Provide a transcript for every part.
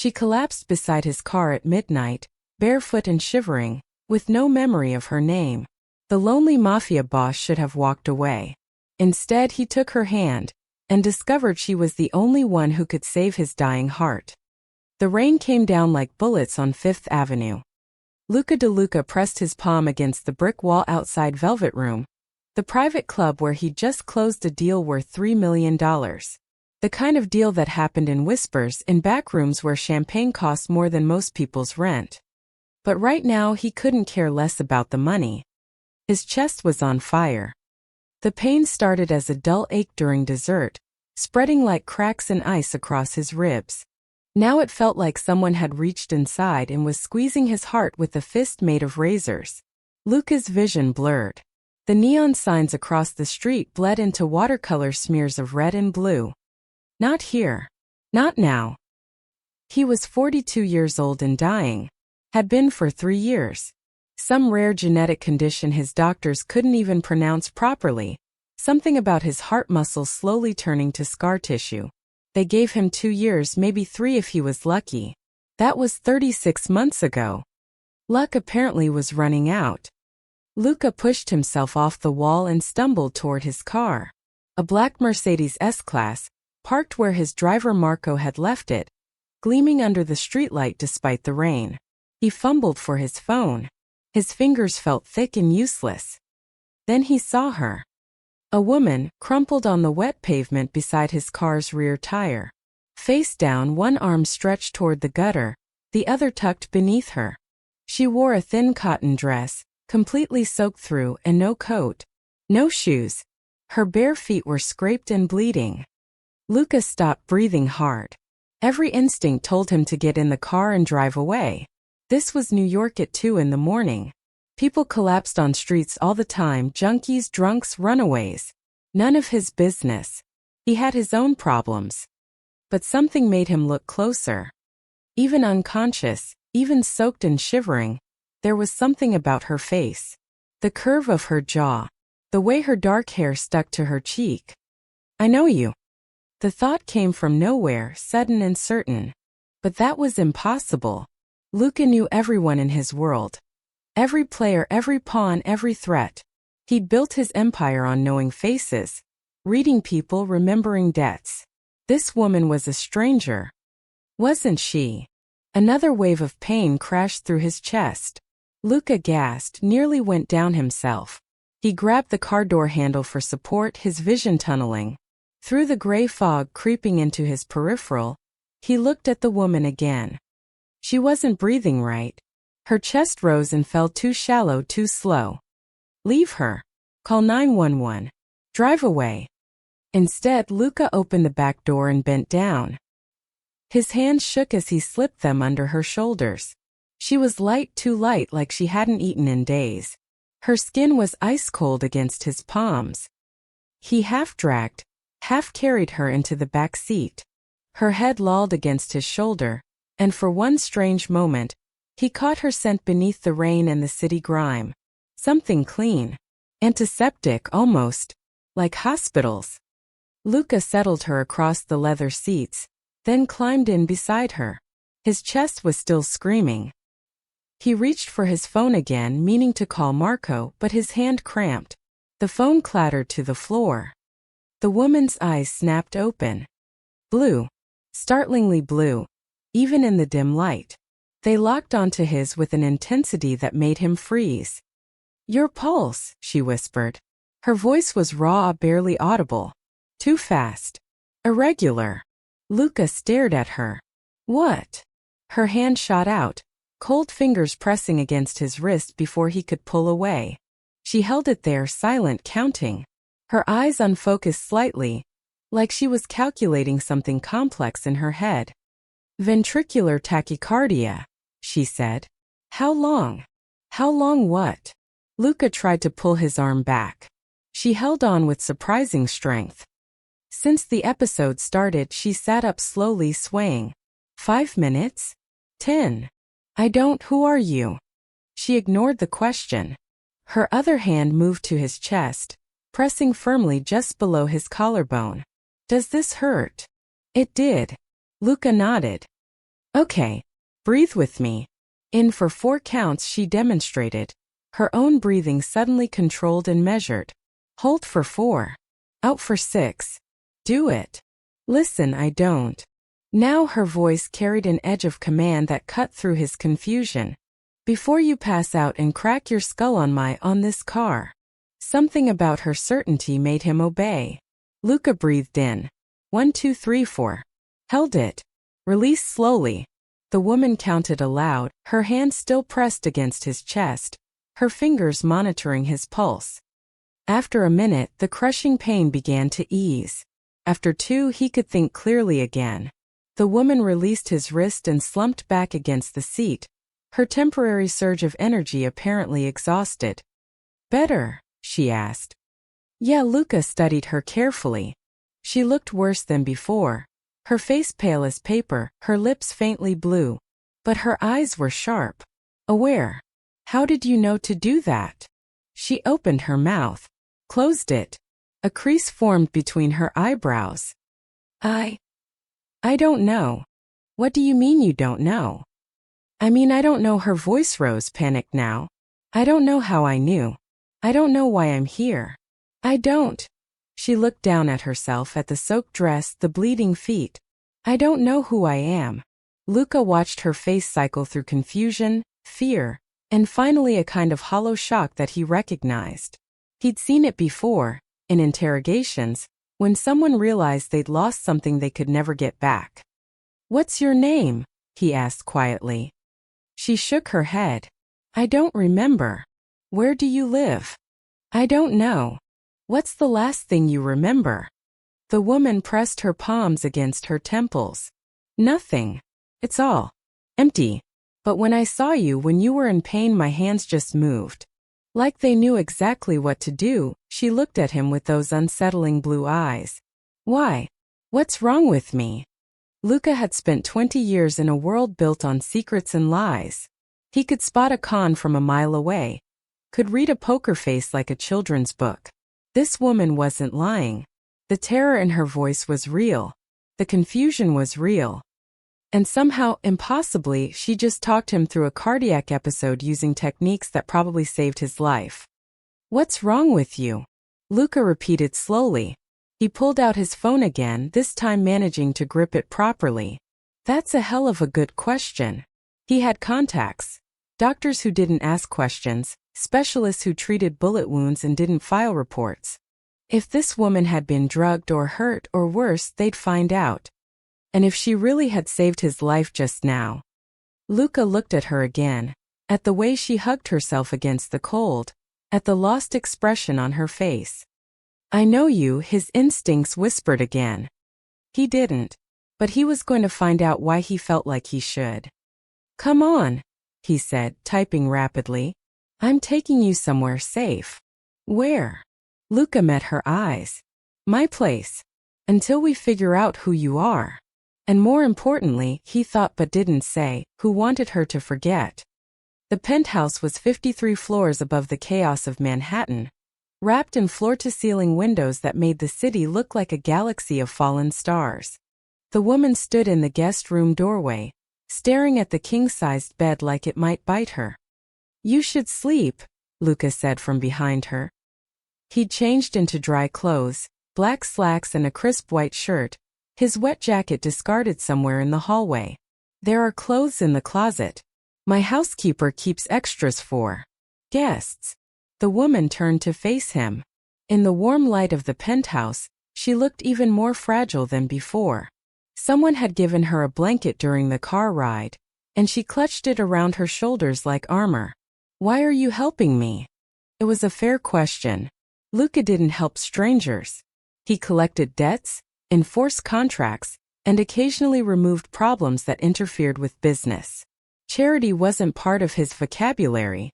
She collapsed beside his car at midnight, barefoot and shivering, with no memory of her name. The lonely Mafia boss should have walked away. Instead, he took her hand and discovered she was the only one who could save his dying heart. The rain came down like bullets on Fifth Avenue. Luca De Luca pressed his palm against the brick wall outside Velvet Room, the private club where he'd just closed a deal worth $3 million. The kind of deal that happened in whispers in back rooms where champagne cost more than most people's rent. But right now he couldn't care less about the money. His chest was on fire. The pain started as a dull ache during dessert, spreading like cracks in ice across his ribs. Now it felt like someone had reached inside and was squeezing his heart with a fist made of razors. Luca's vision blurred. The neon signs across the street bled into watercolor smears of red and blue. Not here. Not now. He was 42 years old and dying. Had been for 3 years. Some rare genetic condition his doctors couldn't even pronounce properly. Something about his heart muscles slowly turning to scar tissue. They gave him 2 years, maybe 3 if he was lucky. That was 36 months ago. Luck apparently was running out. Luca pushed himself off the wall and stumbled toward his car. A black Mercedes S-Class, parked where his driver Marco had left it, gleaming under the streetlight despite the rain. He fumbled for his phone. His fingers felt thick and useless. Then he saw her. A woman, crumpled on the wet pavement beside his car's rear tire. Face down, one arm stretched toward the gutter, the other tucked beneath her. She wore a thin cotton dress, completely soaked through, and no coat. No shoes. Her bare feet were scraped and bleeding. Luca stopped breathing hard. Every instinct told him to get in the car and drive away. This was New York at 2 in the morning. People collapsed on streets all the time, junkies, drunks, runaways. None of his business. He had his own problems. But something made him look closer. Even unconscious, even soaked and shivering, there was something about her face. The curve of her jaw. The way her dark hair stuck to her cheek. "I know you." The thought came from nowhere, sudden and certain. But that was impossible. Luca knew everyone in his world. Every player, every pawn, every threat. He'd built his empire on knowing faces, reading people, remembering debts. This woman was a stranger. Wasn't she? Another wave of pain crashed through his chest. Luca gasped, nearly went down himself. He grabbed the car door handle for support, his vision tunneling. Through the gray fog creeping into his peripheral, he looked at the woman again. She wasn't breathing right. Her chest rose and fell too shallow, too slow. Leave her. Call 911. Drive away. Instead, Luca opened the back door and bent down. His hands shook as he slipped them under her shoulders. She was light, too light, like she hadn't eaten in days. Her skin was ice cold against his palms. He half dragged, half carried her into the back seat. Her head lolled against his shoulder, and for one strange moment, he caught her scent beneath the rain and the city grime. Something clean. Antiseptic, almost. Like hospitals. Luca settled her across the leather seats, then climbed in beside her. His chest was still screaming. He reached for his phone again, meaning to call Marco, but his hand cramped. The phone clattered to the floor. The woman's eyes snapped open. Blue. Startlingly blue. Even in the dim light. They locked onto his with an intensity that made him freeze. "Your pulse," she whispered. Her voice was raw, barely audible. Too fast. Irregular. Luca stared at her. "What?" Her hand shot out, cold fingers pressing against his wrist before he could pull away. She held it there, silent, counting. Her eyes unfocused slightly, like she was calculating something complex in her head. "Ventricular tachycardia," she said. "How long?" "How long what?" Luca tried to pull his arm back. She held on with surprising strength. Since the episode started, she sat up slowly, swaying. 5 minutes? 10. Who are you? She ignored the question. Her other hand moved to his chest, pressing firmly just below his collarbone. "Does this hurt?" It did. Luca nodded. Okay. Breathe with me. In for 4 counts she demonstrated. Her own breathing suddenly controlled and measured. Hold for 4. Out for 6. Do it. Listen, I don't. Now her voice carried an edge of command that cut through his confusion. Before you pass out and crack your skull on this car. Something about her certainty made him obey. Luca breathed in. 1, 2, 3, 4. Held it. Released slowly. The woman counted aloud, her hand still pressed against his chest, her fingers monitoring his pulse. After a minute, the crushing pain began to ease. After 2, he could think clearly again. The woman released his wrist and slumped back against the seat, her temporary surge of energy apparently exhausted. Better? She asked. Yeah, Luca studied her carefully. She looked worse than before. Her face pale as paper, her lips faintly blue. But her eyes were sharp. Aware. How did you know to do that? She opened her mouth. Closed it. A crease formed between her eyebrows. I don't know. What do you mean you don't know? I mean I don't know. Her voice rose, panicked now. I don't know how I knew. I don't know why I'm here. I don't. She looked down at herself, at the soaked dress, the bleeding feet. I don't know who I am. Luca watched her face cycle through confusion, fear, and finally a kind of hollow shock that he recognized. He'd seen it before, in interrogations, when someone realized they'd lost something they could never get back. What's your name? He asked quietly. She shook her head. I don't remember. Where do you live? I don't know. What's the last thing you remember? The woman pressed her palms against her temples. Nothing. It's all empty. But when I saw you when you were in pain, my hands just moved. Like they knew exactly what to do. She looked at him with those unsettling blue eyes. Why? What's wrong with me? Luca had spent 20 years in a world built on secrets and lies. He could spot a con from a mile away. Could read a poker face like a children's book. This woman wasn't lying. The terror in her voice was real. The confusion was real. And somehow, impossibly, she just talked him through a cardiac episode using techniques that probably saved his life. What's wrong with you? Luca repeated slowly. He pulled out his phone again, this time managing to grip it properly. That's a hell of a good question. He had contacts. Doctors who didn't ask questions, specialists who treated bullet wounds and didn't file reports. If this woman had been drugged or hurt or worse, they'd find out. And if she really had saved his life just now. Luca looked at her again, at the way she hugged herself against the cold, at the lost expression on her face. I know you, his instincts whispered again. He didn't. But he was going to find out why he felt like he should. Come on, he said, typing rapidly. I'm taking you somewhere safe. Where? Luca met her eyes. My place. Until we figure out who you are. And more importantly, he thought but didn't say, who wanted her to forget. The penthouse was 53 floors above the chaos of Manhattan, wrapped in floor-to-ceiling windows that made the city look like a galaxy of fallen stars. The woman stood in the guest room doorway, staring at the king-sized bed like it might bite her. You should sleep, Luca said from behind her. He'd changed into dry clothes, black slacks and a crisp white shirt, his wet jacket discarded somewhere in the hallway. There are clothes in the closet. My housekeeper keeps extras for guests. The woman turned to face him. In the warm light of the penthouse, she looked even more fragile than before. Someone had given her a blanket during the car ride, and she clutched it around her shoulders like armor. Why are you helping me? It was a fair question. Luca didn't help strangers. He collected debts, enforced contracts, and occasionally removed problems that interfered with business. Charity wasn't part of his vocabulary.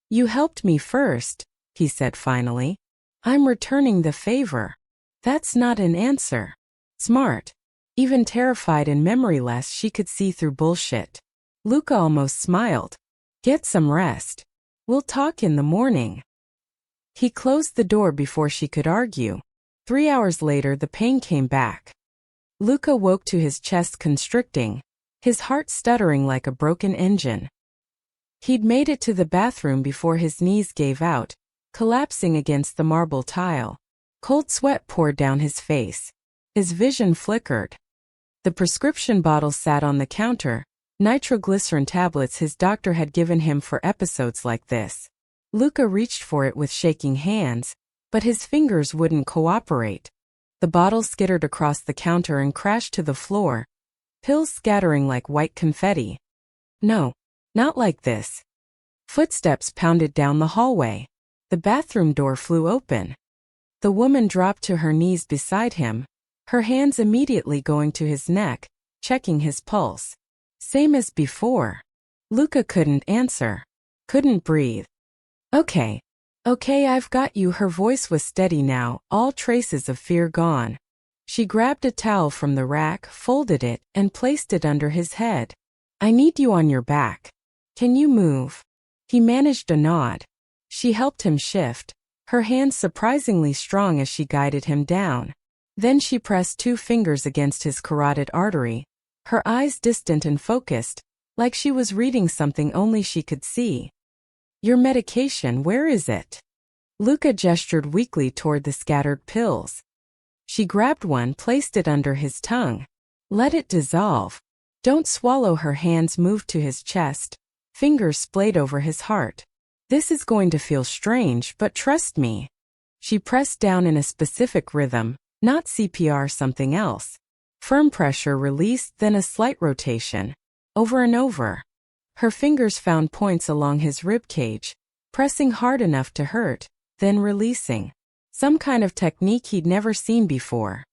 You helped me first, he said finally. I'm returning the favor. That's not an answer. Smart. Even terrified and memoryless, she could see through bullshit. Luca almost smiled. Get some rest. We'll talk in the morning. He closed the door before she could argue. 3 hours later, the pain came back. Luca woke to his chest constricting, his heart stuttering like a broken engine. He'd made it to the bathroom before his knees gave out, collapsing against the marble tile. Cold sweat poured down his face. His vision flickered. The prescription bottle sat on the counter, nitroglycerin tablets his doctor had given him for episodes like this. Luca reached for it with shaking hands, but his fingers wouldn't cooperate. The bottle skittered across the counter and crashed to the floor, pills scattering like white confetti. No, not like this. Footsteps pounded down the hallway. The bathroom door flew open. The woman dropped to her knees beside him, her hands immediately going to his neck, checking his pulse. Same as before. Luca couldn't answer. Couldn't breathe. Okay, I've got you. Her voice was steady now, all traces of fear gone. She grabbed a towel from the rack, folded it, and placed it under his head. I need you on your back. Can you move? He managed a nod. She helped him shift, her hands surprisingly strong as she guided him down. Then she pressed 2 fingers against his carotid artery, her eyes distant and focused, like she was reading something only she could see. Your medication, where is it? Luca gestured weakly toward the scattered pills. She grabbed one, placed it under his tongue. Let it dissolve. Don't swallow. Her hands moved to his chest, fingers splayed over his heart. This is going to feel strange, but trust me. She pressed down in a specific rhythm, not CPR, something else. Firm pressure released, then a slight rotation. Over and over. Her fingers found points along his rib cage, pressing hard enough to hurt, then releasing. Some kind of technique he'd never seen before.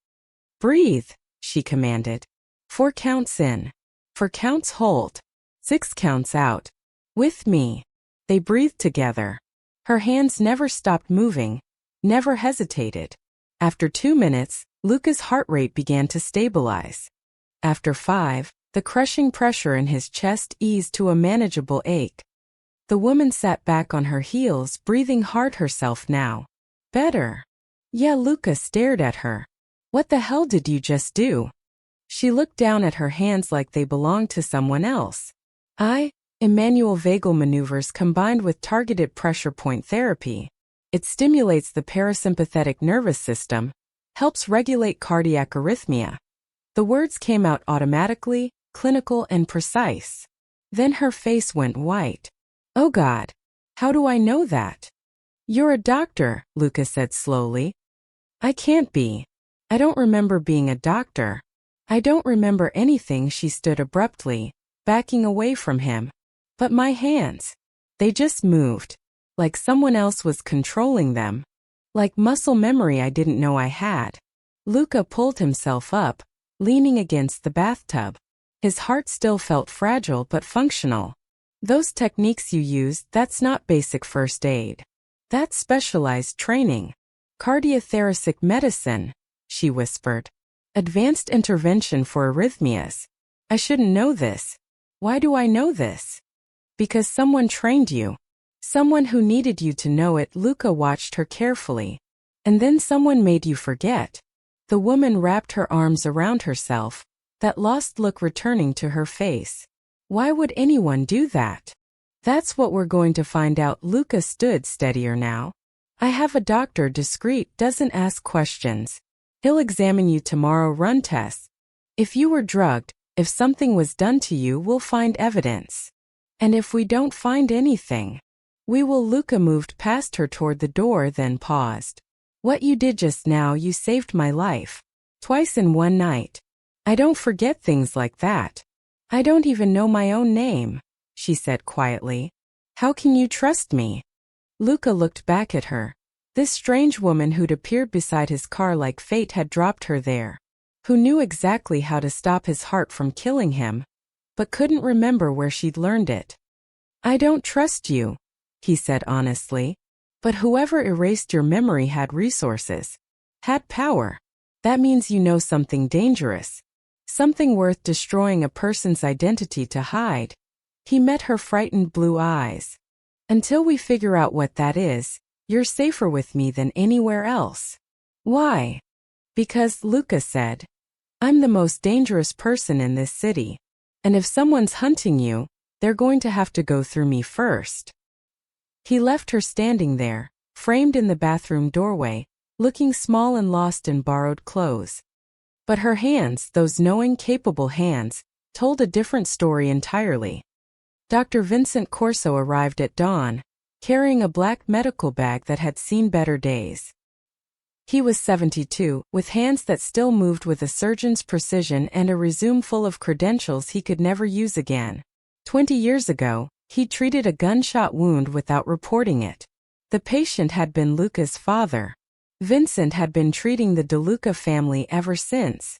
Breathe, she commanded. 4 counts in. 4 counts hold. 6 counts out. With me. They breathed together. Her hands never stopped moving, never hesitated. After 2 minutes, Luca's heart rate began to stabilize. After 5, the crushing pressure in his chest eased to a manageable ache. The woman sat back on her heels, breathing hard herself now. Better. Yeah, Luca stared at her. What the hell did you just do? She looked down at her hands like they belonged to someone else. Emmanuel vagal maneuvers combined with targeted pressure point therapy. It stimulates the parasympathetic nervous system, helps regulate cardiac arrhythmia. The words came out automatically, clinical and precise. Then her face went white. Oh God, how do I know that? You're a doctor, Luca said slowly. I can't be. I don't remember being a doctor. I don't remember anything. She stood abruptly, backing away from him. But my hands, they just moved. Like someone else was controlling them. Like muscle memory I didn't know I had. Luca pulled himself up, leaning against the bathtub. His heart still felt fragile but functional. Those techniques you used, that's not basic first aid. That's specialized training. Cardiothoracic medicine, she whispered. Advanced intervention for arrhythmias. I shouldn't know this. Why do I know this? Because someone trained you. Someone who needed you to know it. Luca watched her carefully. And then someone made you forget. The woman wrapped her arms around herself, that lost look returning to her face. Why would anyone do that? That's what we're going to find out. Luca stood steadier now. I have a doctor, discreet, doesn't ask questions. He'll examine you tomorrow, run tests. If you were drugged, if something was done to you, we'll find evidence. And if we don't find anything, we will. Luca moved past her toward the door, then paused. What you did just now, you saved my life. Twice in one night. I don't forget things like that. I don't even know my own name, she said quietly. How can you trust me? Luca looked back at her. This strange woman who'd appeared beside his car like fate had dropped her there. Who knew exactly how to stop his heart from killing him, but couldn't remember where she'd learned it. I don't trust you, he said honestly. But whoever erased your memory had resources, had power. That means you know something dangerous. Something worth destroying a person's identity to hide. He met her frightened blue eyes. Until we figure out what that is, you're safer with me than anywhere else. Why? Because, Luca said, I'm the most dangerous person in this city. And if someone's hunting you, they're going to have to go through me first. He left her standing there, framed in the bathroom doorway, looking small and lost in borrowed clothes. But her hands, those knowing, capable hands, told a different story entirely. Dr. Vincent Corso arrived at dawn, carrying a black medical bag that had seen better days. He was 72, with hands that still moved with a surgeon's precision and a resume full of credentials he could never use again. 20 years ago, he treated a gunshot wound without reporting it. The patient had been Luca's father. Vincent had been treating the De Luca family ever since.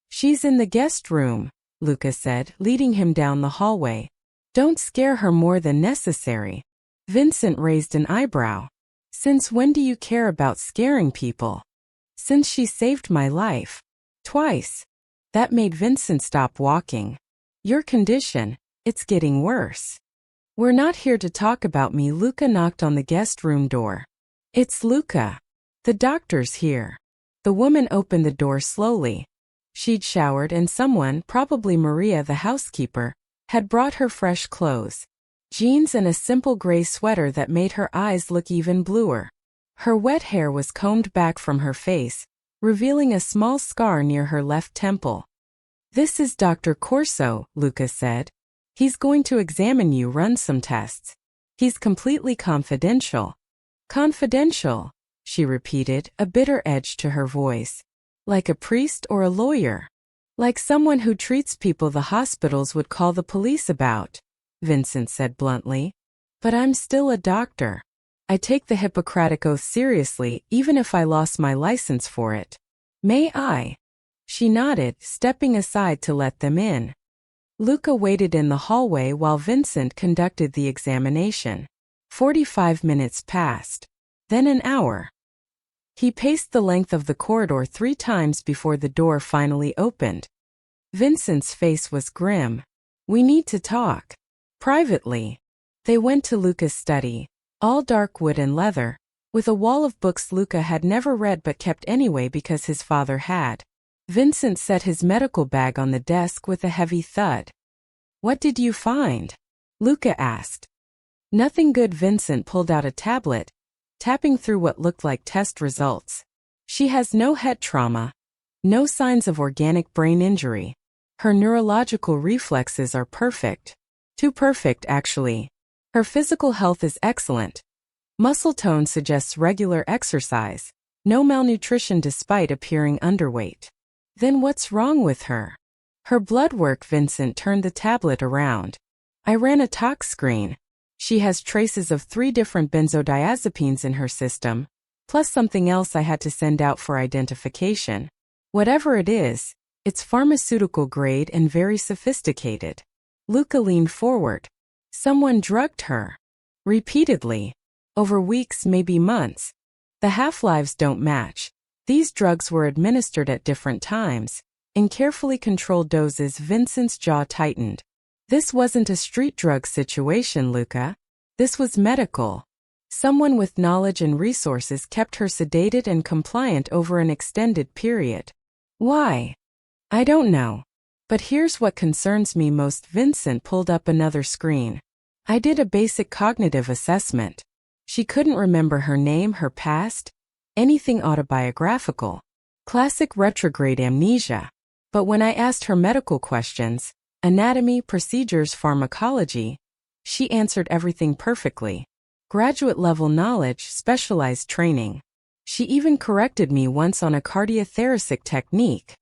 "She's in the guest room," Luca said, leading him down the hallway. "Don't scare her more than necessary." Vincent raised an eyebrow. "Since when do you care about scaring people?" "Since she saved my life. Twice." That made Vincent stop walking. "Your condition, it's getting worse." "We're not here to talk about me." Luca knocked on the guest room door. "It's Luca. The doctor's here." The woman opened the door slowly. She'd showered and someone, probably Maria the housekeeper, had brought her fresh clothes. Jeans and a simple gray sweater that made her eyes look even bluer. Her wet hair was combed back from her face, revealing a small scar near her left temple. "This is Dr. Corso," Luca said. "He's going to examine you, run some tests. He's completely confidential." "Confidential," she repeated, a bitter edge to her voice. "Like a priest or a lawyer? Like someone who treats people the hospitals would call the police about," Vincent said bluntly. "But I'm still a doctor. I take the Hippocratic Oath seriously, even if I lost my license for it. May I?" She nodded, stepping aside to let them in. Luca waited in the hallway while Vincent conducted the examination. 45 minutes passed. Then an hour. He paced the length of the corridor 3 times before the door finally opened. Vincent's face was grim. "We need to talk. Privately." They went to Luca's study, all dark wood and leather, with a wall of books Luca had never read but kept anyway because his father had. Vincent set his medical bag on the desk with a heavy thud. "What did you find?" Luca asked. "Nothing good." Vincent pulled out a tablet, tapping through what looked like test results. "She has no head trauma. No signs of organic brain injury. Her neurological reflexes are perfect. Too perfect, actually. Her physical health is excellent. Muscle tone suggests regular exercise. No malnutrition despite appearing underweight." "Then what's wrong with her?" "Her blood work." Vincent turned the tablet around. "I ran a tox screen. She has traces of 3 different benzodiazepines in her system, plus something else I had to send out for identification. Whatever it is, it's pharmaceutical grade and very sophisticated." Luca leaned forward. "Someone drugged her. Repeatedly. Over weeks, maybe months. The half-lives don't match. These drugs were administered at different times, in carefully controlled doses." Vincent's jaw tightened. "This wasn't a street drug situation, Luca. This was medical. Someone with knowledge and resources kept her sedated and compliant over an extended period." "Why?" "I don't know. But here's what concerns me most." Vincent pulled up another screen. "I did a basic cognitive assessment. She couldn't remember her name, her past, anything autobiographical. Classic retrograde amnesia. But when I asked her medical questions, anatomy, procedures, pharmacology, she answered everything perfectly. Graduate-level knowledge, specialized training. She even corrected me once on a cardiothoracic technique."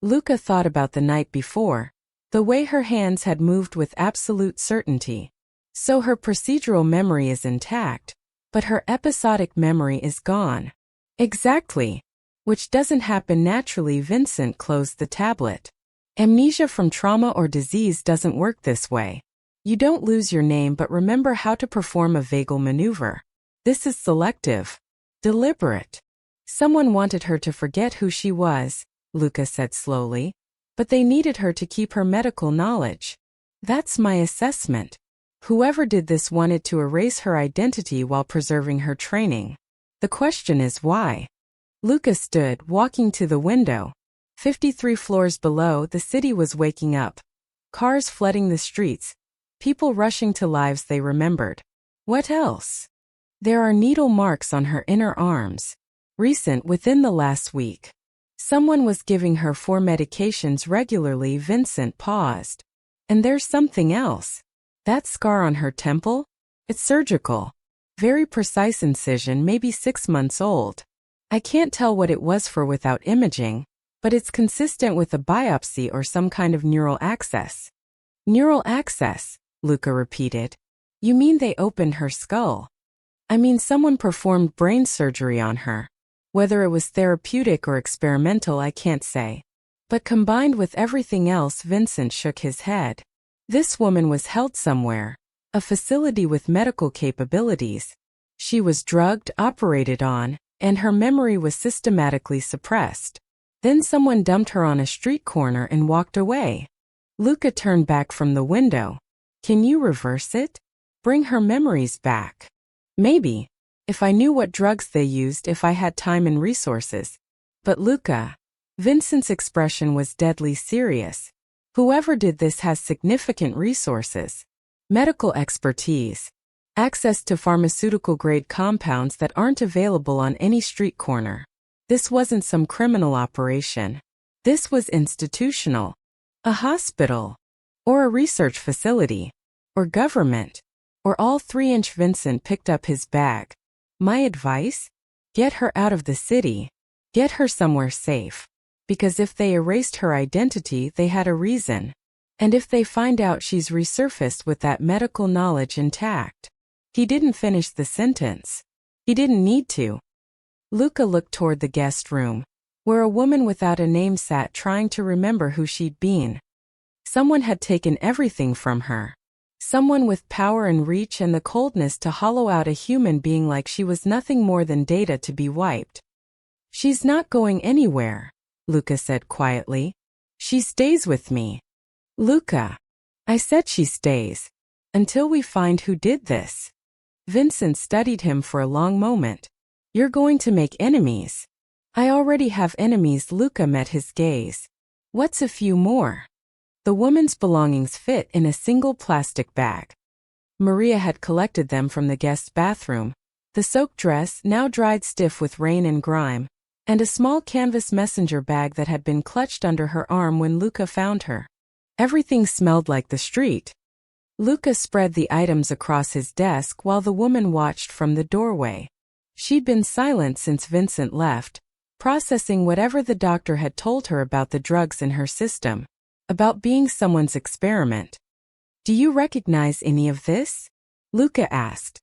Luca thought about the night before, the way her hands had moved with absolute certainty. So her procedural memory is intact, but her episodic memory is gone. "Exactly. Which doesn't happen naturally." Vincent closed the tablet. "Amnesia from trauma or disease doesn't work this way. You don't lose your name but remember how to perform a vagal maneuver. This is selective. Deliberate. Someone wanted her to forget who she was," Luca said slowly, "but they needed her to keep her medical knowledge. That's my assessment. Whoever did this wanted to erase her identity while preserving her training. The question is why?" Luca stood, walking to the window. 53 floors below, the city was waking up. Cars flooding the streets. People rushing to lives they remembered. What else? There are needle marks on her inner arms. Recent within the last week. Someone was giving her 4 medications regularly. Vincent paused. And there's something else. That scar on her temple? It's surgical. Very precise incision, maybe 6 months old. I can't tell what it was for without imaging, but it's consistent with a biopsy or some kind of neural access. Neural access, Luca repeated. You mean they opened her skull? I mean someone performed brain surgery on her. Whether it was therapeutic or experimental, I can't say. But combined with everything else, Vincent shook his head. This woman was held somewhere. A facility with medical capabilities. She was drugged, operated on, and her memory was systematically suppressed. Then someone dumped her on a street corner and walked away. Luca turned back from the window. Can you reverse it? Bring her memories back? Maybe. If I knew what drugs they used, if I had time and resources. But Luca. Vincent's expression was deadly serious. Whoever did this has significant resources. Medical expertise. Access to pharmaceutical-grade compounds that aren't available on any street corner. This wasn't some criminal operation. This was institutional. A hospital. Or a research facility. Or government. Or all 3. Vincent picked up his bag. My advice? Get her out of the city. Get her somewhere safe. Because if they erased her identity, they had a reason. And if they find out she's resurfaced with that medical knowledge intact. He didn't finish the sentence. He didn't need to. Luca looked toward the guest room, where a woman without a name sat trying to remember who she'd been. Someone had taken everything from her. Someone with power and reach and the coldness to hollow out a human being like she was nothing more than data to be wiped. She's not going anywhere, Luca said quietly. She stays with me. Luca. I said she stays. Until we find who did this. Vincent studied him for a long moment. You're going to make enemies. I already have enemies. Luca met his gaze. What's a few more? The woman's belongings fit in a single plastic bag. Maria had collected them from the guest's bathroom. The soaked dress, now dried stiff with rain and grime, and a small canvas messenger bag that had been clutched under her arm when Luca found her. Everything smelled like the street. Luca spread the items across his desk while the woman watched from the doorway. She'd been silent since Vincent left, processing whatever the doctor had told her about the drugs in her system, about being someone's experiment. Do you recognize any of this? Luca asked.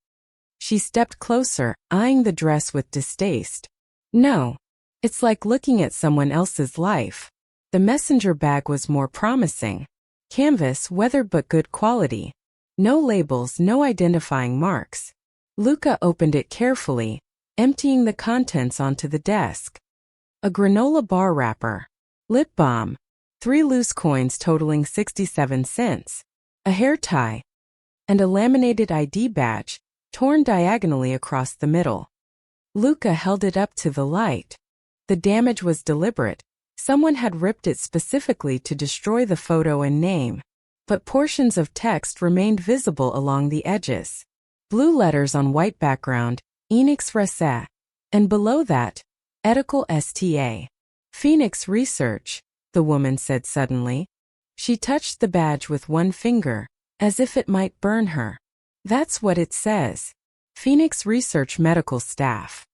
She stepped closer, eyeing the dress with distaste. No. It's like looking at someone else's life. The messenger bag was more promising. Canvas, weathered but good quality. No labels, no identifying marks. Luca opened it carefully, emptying the contents onto the desk. A granola bar wrapper. Lip balm. 3 loose coins totaling 67 cents. A hair tie. And a laminated ID badge, torn diagonally across the middle. Luca held it up to the light. The damage was deliberate. Someone had ripped it specifically to destroy the photo and name, but portions of text remained visible along the edges. Blue letters on white background, Enix Rese, and below that, Ethical STA. Phoenix Research, the woman said suddenly. She touched the badge with one finger, as if it might burn her. That's what it says. Phoenix Research Medical Staff.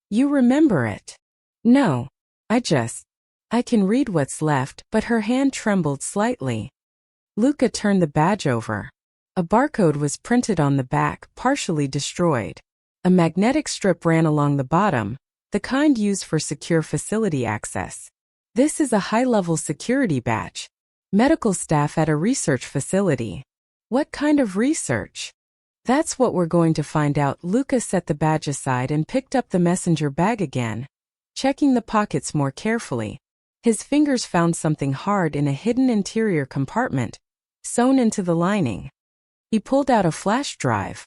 You remember it? No. I can read what's left, but her hand trembled slightly. Luca turned the badge over. A barcode was printed on the back, partially destroyed. A magnetic strip ran along the bottom, the kind used for secure facility access. This is a high-level security badge. Medical staff at a research facility. What kind of research? That's what we're going to find out. Luca set the badge aside and picked up the messenger bag again, checking the pockets more carefully. His fingers found something hard in a hidden interior compartment, sewn into the lining. He pulled out a flash drive.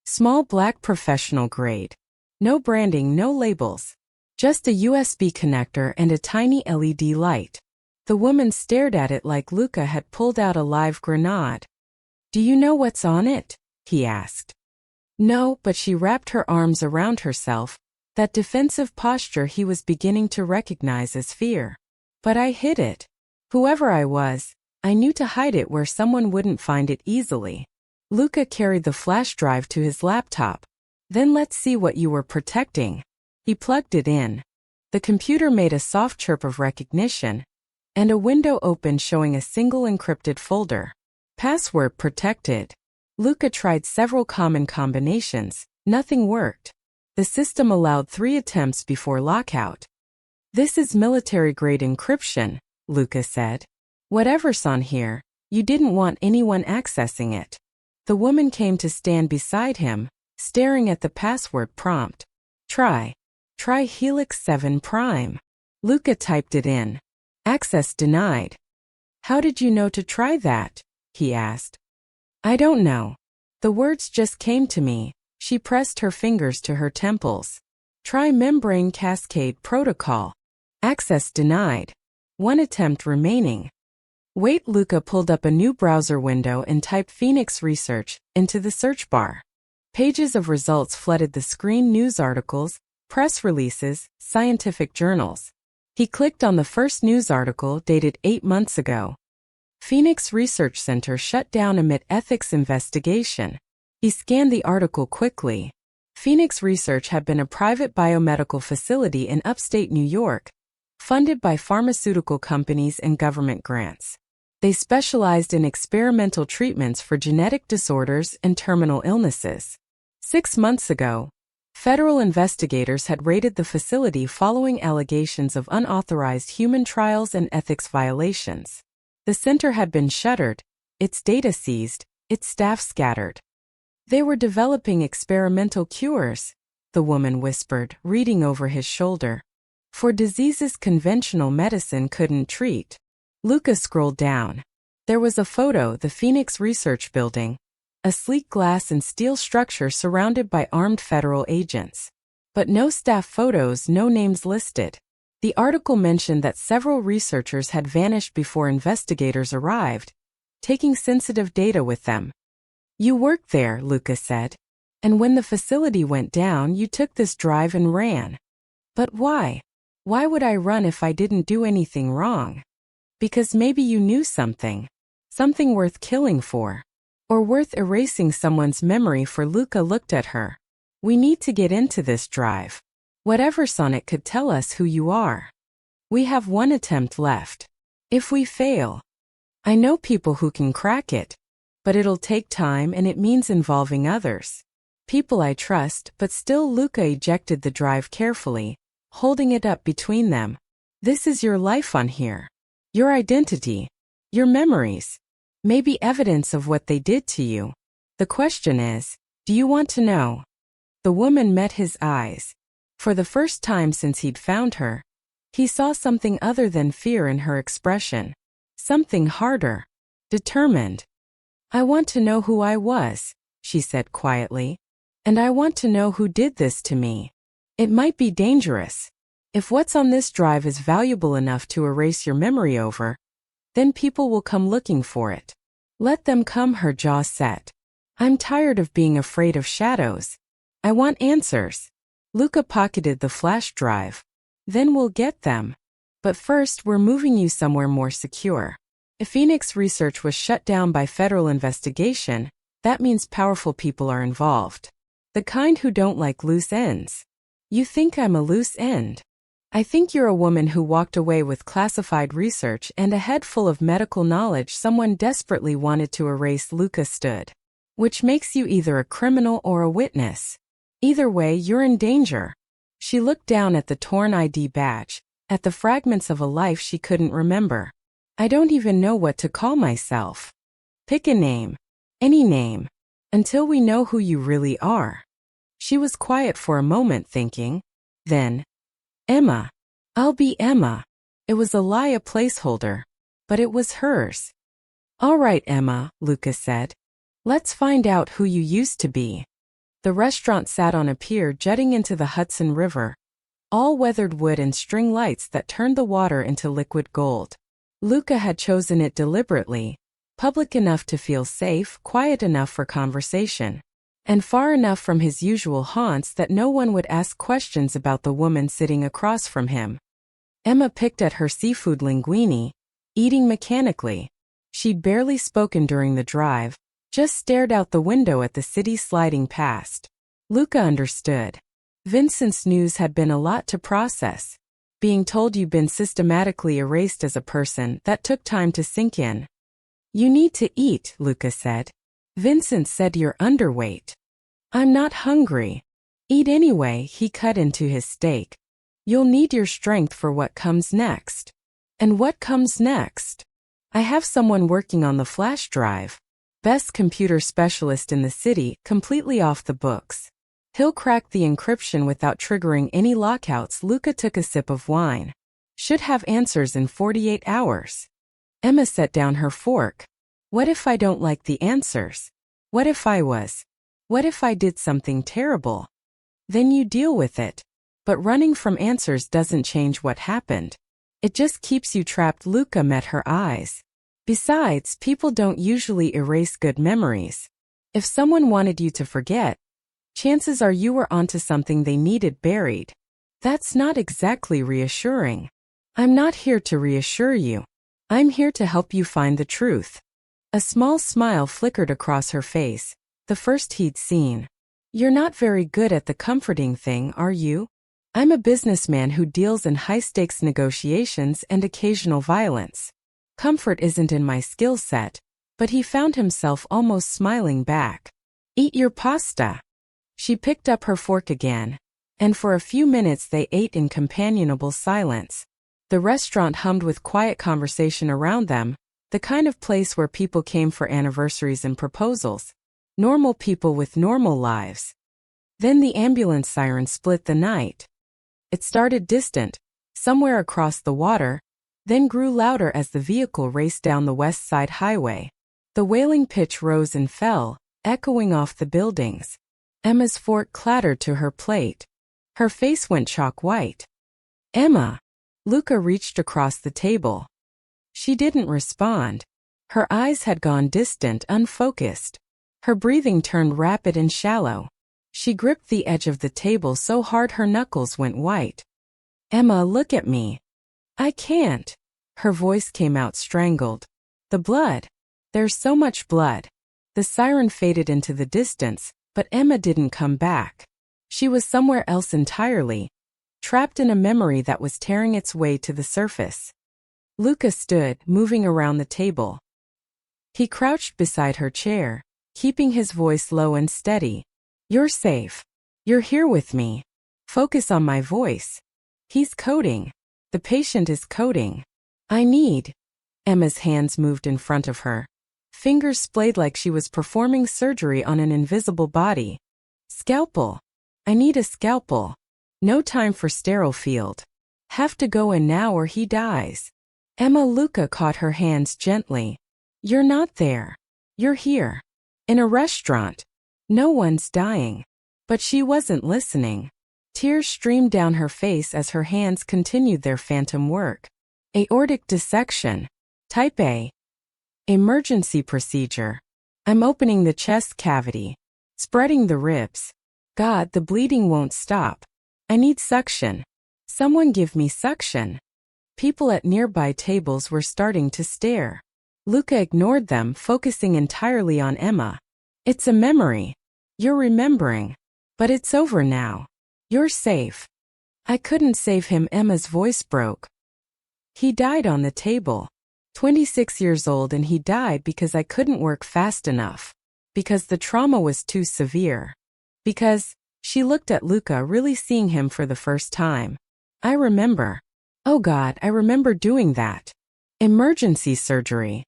Small black professional grade. No branding, no labels. Just a USB connector and a tiny LED light. The woman stared at it like Luca had pulled out a live grenade. "Do you know what's on it?" he asked. No, but she wrapped her arms around herself, that defensive posture he was beginning to recognize as fear. "But I hid it. Whoever I was, I knew to hide it where someone wouldn't find it easily." Luca carried the flash drive to his laptop. "Then let's see what you were protecting." He plugged it in. The computer made a soft chirp of recognition, and a window opened showing a single encrypted folder. Password protected. Luca tried several common combinations. Nothing worked. The system allowed 3 attempts before lockout. "This is military-grade encryption," Luca said. "Whatever's on here, you didn't want anyone accessing it." The woman came to stand beside him, staring at the password prompt. Try Helix 7 Prime. Luca typed it in. Access denied. "How did you know to try that?" he asked. "I don't know. The words just came to me." She pressed her fingers to her temples. "Try membrane cascade protocol. Access denied. 1 attempt remaining." Wait, Luca pulled up a new browser window and typed Phoenix Research into the search bar. Pages of results flooded the screen: news articles, press releases, scientific journals. He clicked on the first news article dated 8 months ago. Phoenix Research Center shut down amid ethics investigation. He scanned the article quickly. Phoenix Research had been a private biomedical facility in upstate New York, funded by pharmaceutical companies and government grants. They specialized in experimental treatments for genetic disorders and terminal illnesses. 6 months ago, federal investigators had raided the facility following allegations of unauthorized human trials and ethics violations. The center had been shuttered, its data seized, its staff scattered. "They were developing experimental cures," the woman whispered, reading over his shoulder, "for diseases conventional medicine couldn't treat." Luca scrolled down. There was a photo: the Phoenix Research Building, a sleek glass and steel structure surrounded by armed federal agents. But no staff photos, no names listed. The article mentioned that several researchers had vanished before investigators arrived, taking sensitive data with them. "You worked there," Luca said. "And when the facility went down, you took this drive and ran." "But why? Why would I run if I didn't do anything wrong?" "Because maybe you knew something. Something worth killing for. Or worth erasing someone's memory for." Luca looked at her. "We need to get into this drive. Whatever's on it could tell us who you are. We have 1 attempt left. If we fail, I know people who can crack it. But it'll take time, and it means involving others. People I trust." But still, Luca ejected the drive carefully, holding it up between them. "This is your life on here. Your identity. Your memories. Maybe evidence of what they did to you. The question is, do you want to know?" The woman met his eyes. For the first time since he'd found her, he saw something other than fear in her expression. Something harder. Determined. "I want to know who I was," she said quietly. "And I want to know who did this to me. It might be dangerous. If what's on this drive is valuable enough to erase your memory over, then people will come looking for it. Let them come." Her jaw set. "I'm tired of being afraid of shadows. I want answers." Luca pocketed the flash drive. "Then we'll get them. But first, we're moving you somewhere more secure." If Phoenix Research was shut down by federal investigation, that means powerful people are involved. The kind who don't like loose ends. "You think I'm a loose end? I think you're a woman who walked away with classified research and a head full of medical knowledge someone desperately wanted to erase." Luca stood. "Which makes you either a criminal or a witness. Either way, you're in danger." She looked down at the torn ID badge, at the fragments of a life she couldn't remember. "I don't even know what to call myself." "Pick a name. Any name. Until we know who you really are." She was quiet for a moment, thinking. Then, "Emma. I'll be Emma." It was a lie, a placeholder. But it was hers. "All right, Emma," Luca said. "Let's find out who you used to be." The restaurant sat on a pier jutting into the Hudson River, all weathered wood and string lights that turned the water into liquid gold. Luca had chosen it deliberately, public enough to feel safe, quiet enough for conversation, and far enough from his usual haunts that no one would ask questions about the woman sitting across from him. Emma picked at her seafood linguine, eating mechanically. She'd barely spoken during the drive, just stared out the window at the city sliding past. Luca understood. Vincent's news had been a lot to process. Being told you'd been systematically erased as a person, that took time to sink in. "You need to eat," Luca said. "Vincent said you're underweight." "I'm not hungry." "Eat anyway," he cut into his steak. "You'll need your strength for what comes next." "And what comes next?" "I have someone working on the flash drive. Best computer specialist in the city, completely off the books. He'll crack the encryption without triggering any lockouts." Luca took a sip of wine. "Should have answers in 48 hours. Emma set down her fork. "What if I don't like the answers? What if I did something terrible?" "Then you deal with it. But running from answers doesn't change what happened. It just keeps you trapped." Luca met her eyes. "Besides, people don't usually erase good memories. If someone wanted you to forget, chances are you were onto something they needed buried." "That's not exactly reassuring." "I'm not here to reassure you. I'm here to help you find the truth." A small smile flickered across her face, the first he'd seen. "You're not very good at the comforting thing, are you?" "I'm a businessman who deals in high-stakes negotiations and occasional violence. Comfort isn't in my skill set." But he found himself almost smiling back. "Eat your pasta." She picked up her fork again, and for a few minutes they ate in companionable silence. The restaurant hummed with quiet conversation around them, the kind of place where people came for anniversaries and proposals. Normal people with normal lives. Then the ambulance siren split the night. It started distant, somewhere across the water, then grew louder as the vehicle raced down the West Side Highway. The wailing pitch rose and fell, echoing off the buildings. Emma's fork clattered to her plate. Her face went chalk white. "Emma!" Luca reached across the table. She didn't respond. Her eyes had gone distant, unfocused. Her breathing turned rapid and shallow. She gripped the edge of the table so hard her knuckles went white. "Emma, look at me." "I can't." Her voice came out strangled. "The blood. There's so much blood." The siren faded into the distance, but Emma didn't come back. She was somewhere else entirely, trapped in a memory that was tearing its way to the surface. Luca stood, moving around the table. He crouched beside her chair, keeping his voice low and steady. "You're safe. You're here with me. Focus on my voice." "He's coding. The patient is coding. I need." Emma's hands moved in front of her. Fingers splayed like she was performing surgery on an invisible body. "Scalpel. I need a scalpel. No time for sterile field. Have to go in now or he dies." Emma. Luca caught her hands gently. "You're not there. You're here. In a restaurant. No one's dying." But she wasn't listening. Tears streamed down her face as her hands continued their phantom work. "Aortic dissection. Type A. Emergency procedure. I'm opening the chest cavity. Spreading the ribs. God, the bleeding won't stop. I need suction. Someone give me suction." People at nearby tables were starting to stare. Luca ignored them, focusing entirely on Emma. "It's a memory. You're remembering. But it's over now. You're safe." "I couldn't save him." Emma's voice broke. "He died on the table. 26 years old, and he died because I couldn't work fast enough. Because the trauma was too severe. Because..." She looked at Luca, really seeing him for the first time. "I remember. Oh God, I remember doing that. Emergency surgery.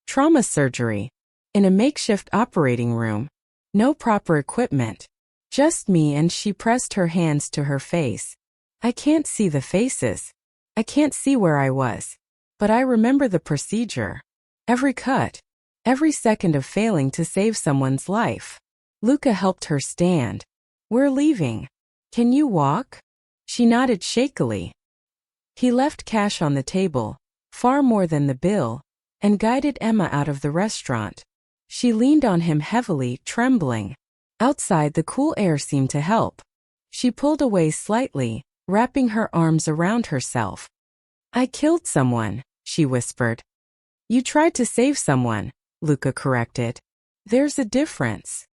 Trauma surgery. In a makeshift operating room. No proper equipment. Just me." And she pressed her hands to her face. "I can't see the faces. I can't see where I was. But I remember the procedure. Every cut. Every second of failing to save someone's life." Luca helped her stand. "We're leaving. Can you walk?" She nodded shakily. He left cash on the table, far more than the bill, and guided Emma out of the restaurant. She leaned on him heavily, trembling. Outside, the cool air seemed to help. She pulled away slightly, wrapping her arms around herself. "I killed someone," she whispered. "You tried to save someone," Luca corrected. "There's a difference."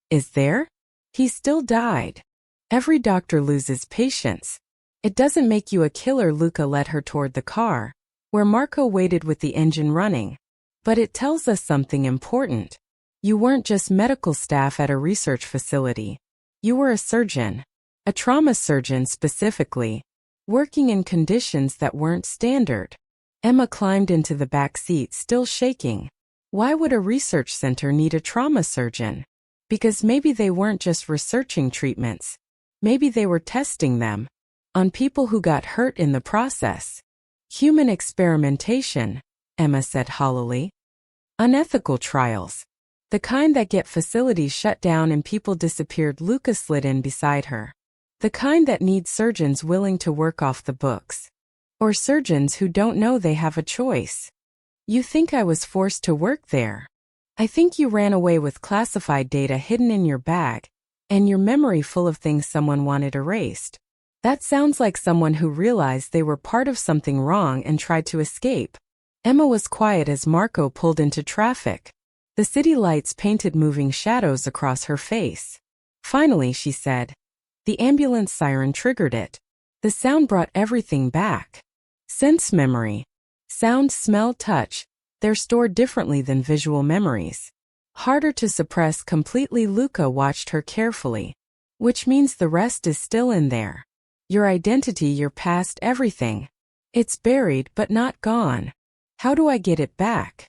"Is there?" "He still died. Every doctor loses patience." "It doesn't make you a killer." Luca led her toward the car, where Marco waited with the engine running. "But it tells us something important. You weren't just medical staff at a research facility. You were a surgeon. A trauma surgeon specifically, working in conditions that weren't standard." Emma climbed into the back seat, still shaking. Why would a research center need a trauma surgeon? Because maybe they weren't just researching treatments. Maybe they were testing them on people who got hurt in the process. Human experimentation, Emma said hollowly. Unethical trials. The kind that get facilities shut down and people disappeared. Luca slid in beside her. The kind that need surgeons willing to work off the books. Or surgeons who don't know they have a choice. "You think I was forced to work there? I think you ran away with classified data hidden in your bag, and your memory full of things someone wanted erased. That sounds like someone who realized they were part of something wrong and tried to escape." Emma was quiet as Marco pulled into traffic. The city lights painted moving shadows across her face. Finally, she said. The ambulance siren triggered it. The sound brought everything back. Sense memory. Sound, smell, touch. They're stored differently than visual memories. Harder to suppress completely. Luca watched her carefully. Which means the rest is still in there. Your identity, your past, everything. It's buried but not gone. How do I get it back?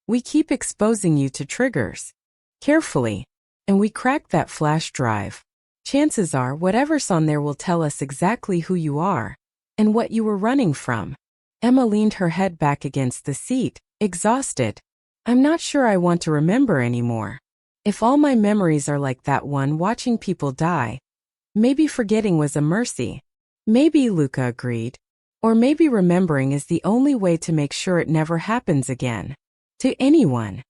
We keep exposing you to triggers. Carefully. And we cracked that flash drive. Chances are whatever's on there will tell us exactly who you are and what you were running from. Emma leaned her head back against the seat, exhausted. I'm not sure I want to remember anymore. If all my memories are like that one, watching people die, maybe forgetting was a mercy. Maybe, Luca agreed. Or maybe remembering is the only way to make sure it never happens again. To anyone.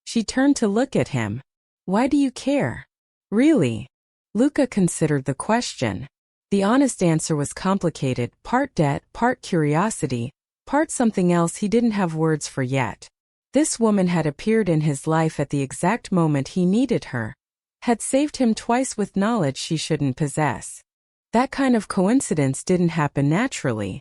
She turned to look at him. Why do you care? Really? Luca considered the question. The honest answer was complicated, part debt, part curiosity, part something else he didn't have words for yet. This woman had appeared in his life at the exact moment he needed her, had saved him twice with knowledge she shouldn't possess. That kind of coincidence didn't happen naturally.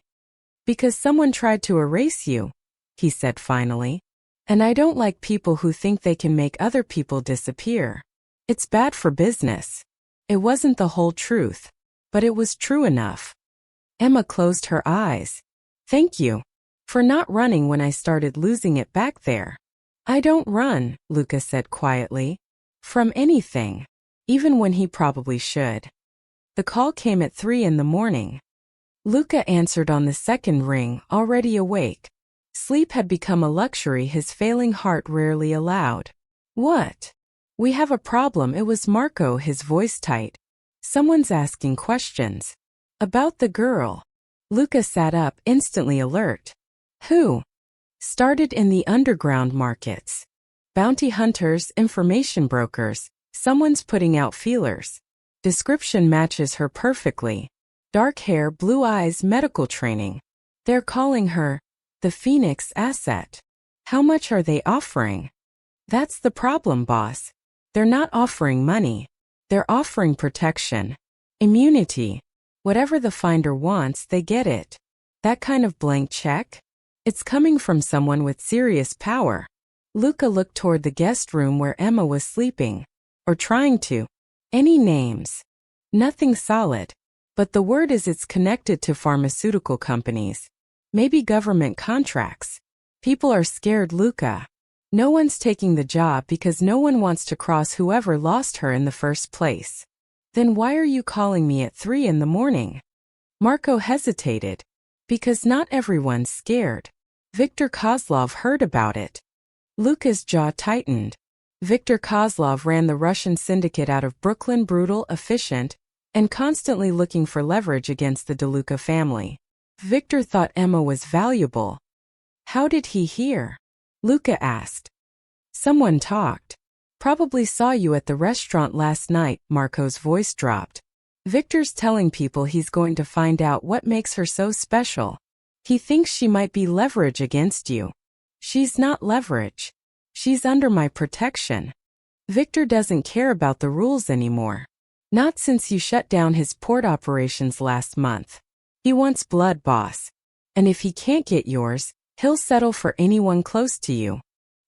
Because someone tried to erase you, he said finally. And I don't like people who think they can make other people disappear. It's bad for business. It wasn't the whole truth, but it was true enough. Emma closed her eyes. Thank you. For not running when I started losing it back there. I don't run, Luca said quietly. From anything. Even when he probably should. The call came at 3 a.m. Luca answered on the second ring, already awake. Sleep had become a luxury his failing heart rarely allowed. What? We have a problem. It was Marco, his voice tight. Someone's asking questions. About the girl. Luca sat up, instantly alert. Who? Started in the underground markets. Bounty hunters, information brokers. Someone's putting out feelers. Description matches her perfectly. Dark hair, blue eyes, medical training. They're calling her the Phoenix asset. How much are they offering? That's the problem, boss. They're not offering money. They're offering protection. Immunity. Whatever the finder wants, they get it. That kind of blank check? It's coming from someone with serious power. Luca looked toward the guest room where Emma was sleeping. Or trying to. Any names? Nothing solid. But the word is it's connected to pharmaceutical companies. Maybe government contracts. People are scared, Luca. No one's taking the job because no one wants to cross whoever lost her in the first place. Then why are you calling me at 3 a.m? Marco hesitated. Because not everyone's scared. Viktor Kozlov heard about it. Luca's jaw tightened. Viktor Kozlov ran the Russian syndicate out of Brooklyn, brutal, efficient, and constantly looking for leverage against the DeLuca family. Viktor thought Emma was valuable. How did he hear? Luca asked. Someone talked. Probably saw you at the restaurant last night, Marco's voice dropped. Victor's telling people he's going to find out what makes her so special. He thinks she might be leverage against you. She's not leverage. She's under my protection. Victor doesn't care about the rules anymore. Not since you shut down his port operations last month. He wants blood, boss. And if he can't get yours, he'll settle for anyone close to you.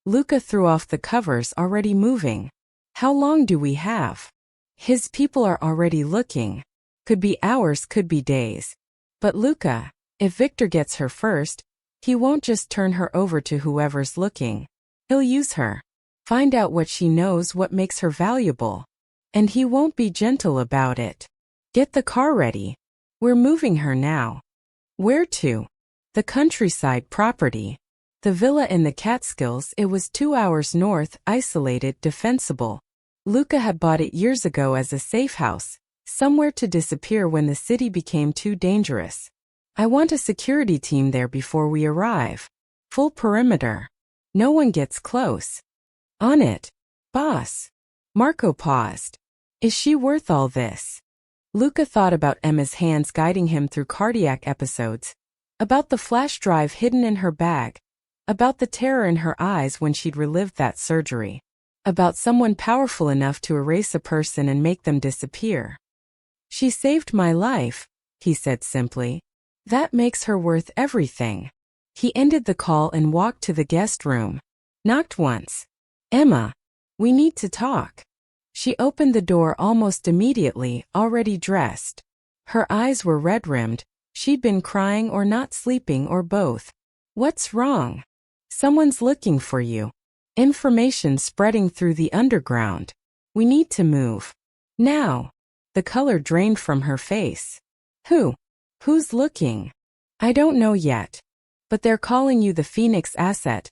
Luca threw off the covers, already moving. How long do we have? His people are already looking. Could be hours, could be days. But Luca, if Victor gets her first, he won't just turn her over to whoever's looking. He'll use her. Find out what she knows, what makes her valuable. And he won't be gentle about it. Get the car ready. We're moving her now. Where to? The countryside property. The villa in the Catskills. It was 2 hours north, isolated, defensible. Luca had bought it years ago as a safe house, somewhere to disappear when the city became too dangerous. I want a security team there before we arrive. Full perimeter. No one gets close. On it, boss. Marco paused. Is she worth all this? Luca thought about Emma's hands guiding him through cardiac episodes, about the flash drive hidden in her bag, about the terror in her eyes when she'd relived that surgery, about someone powerful enough to erase a person and make them disappear. She saved my life, he said simply. That makes her worth everything. He ended the call and walked to the guest room. Knocked once. Emma, we need to talk. She opened the door almost immediately, already dressed. Her eyes were red-rimmed. She'd been crying or not sleeping or both. What's wrong? Someone's looking for you. Information spreading through the underground. We need to move. Now. The color drained from her face. Who? Who's looking? I don't know yet. But they're calling you the Phoenix asset.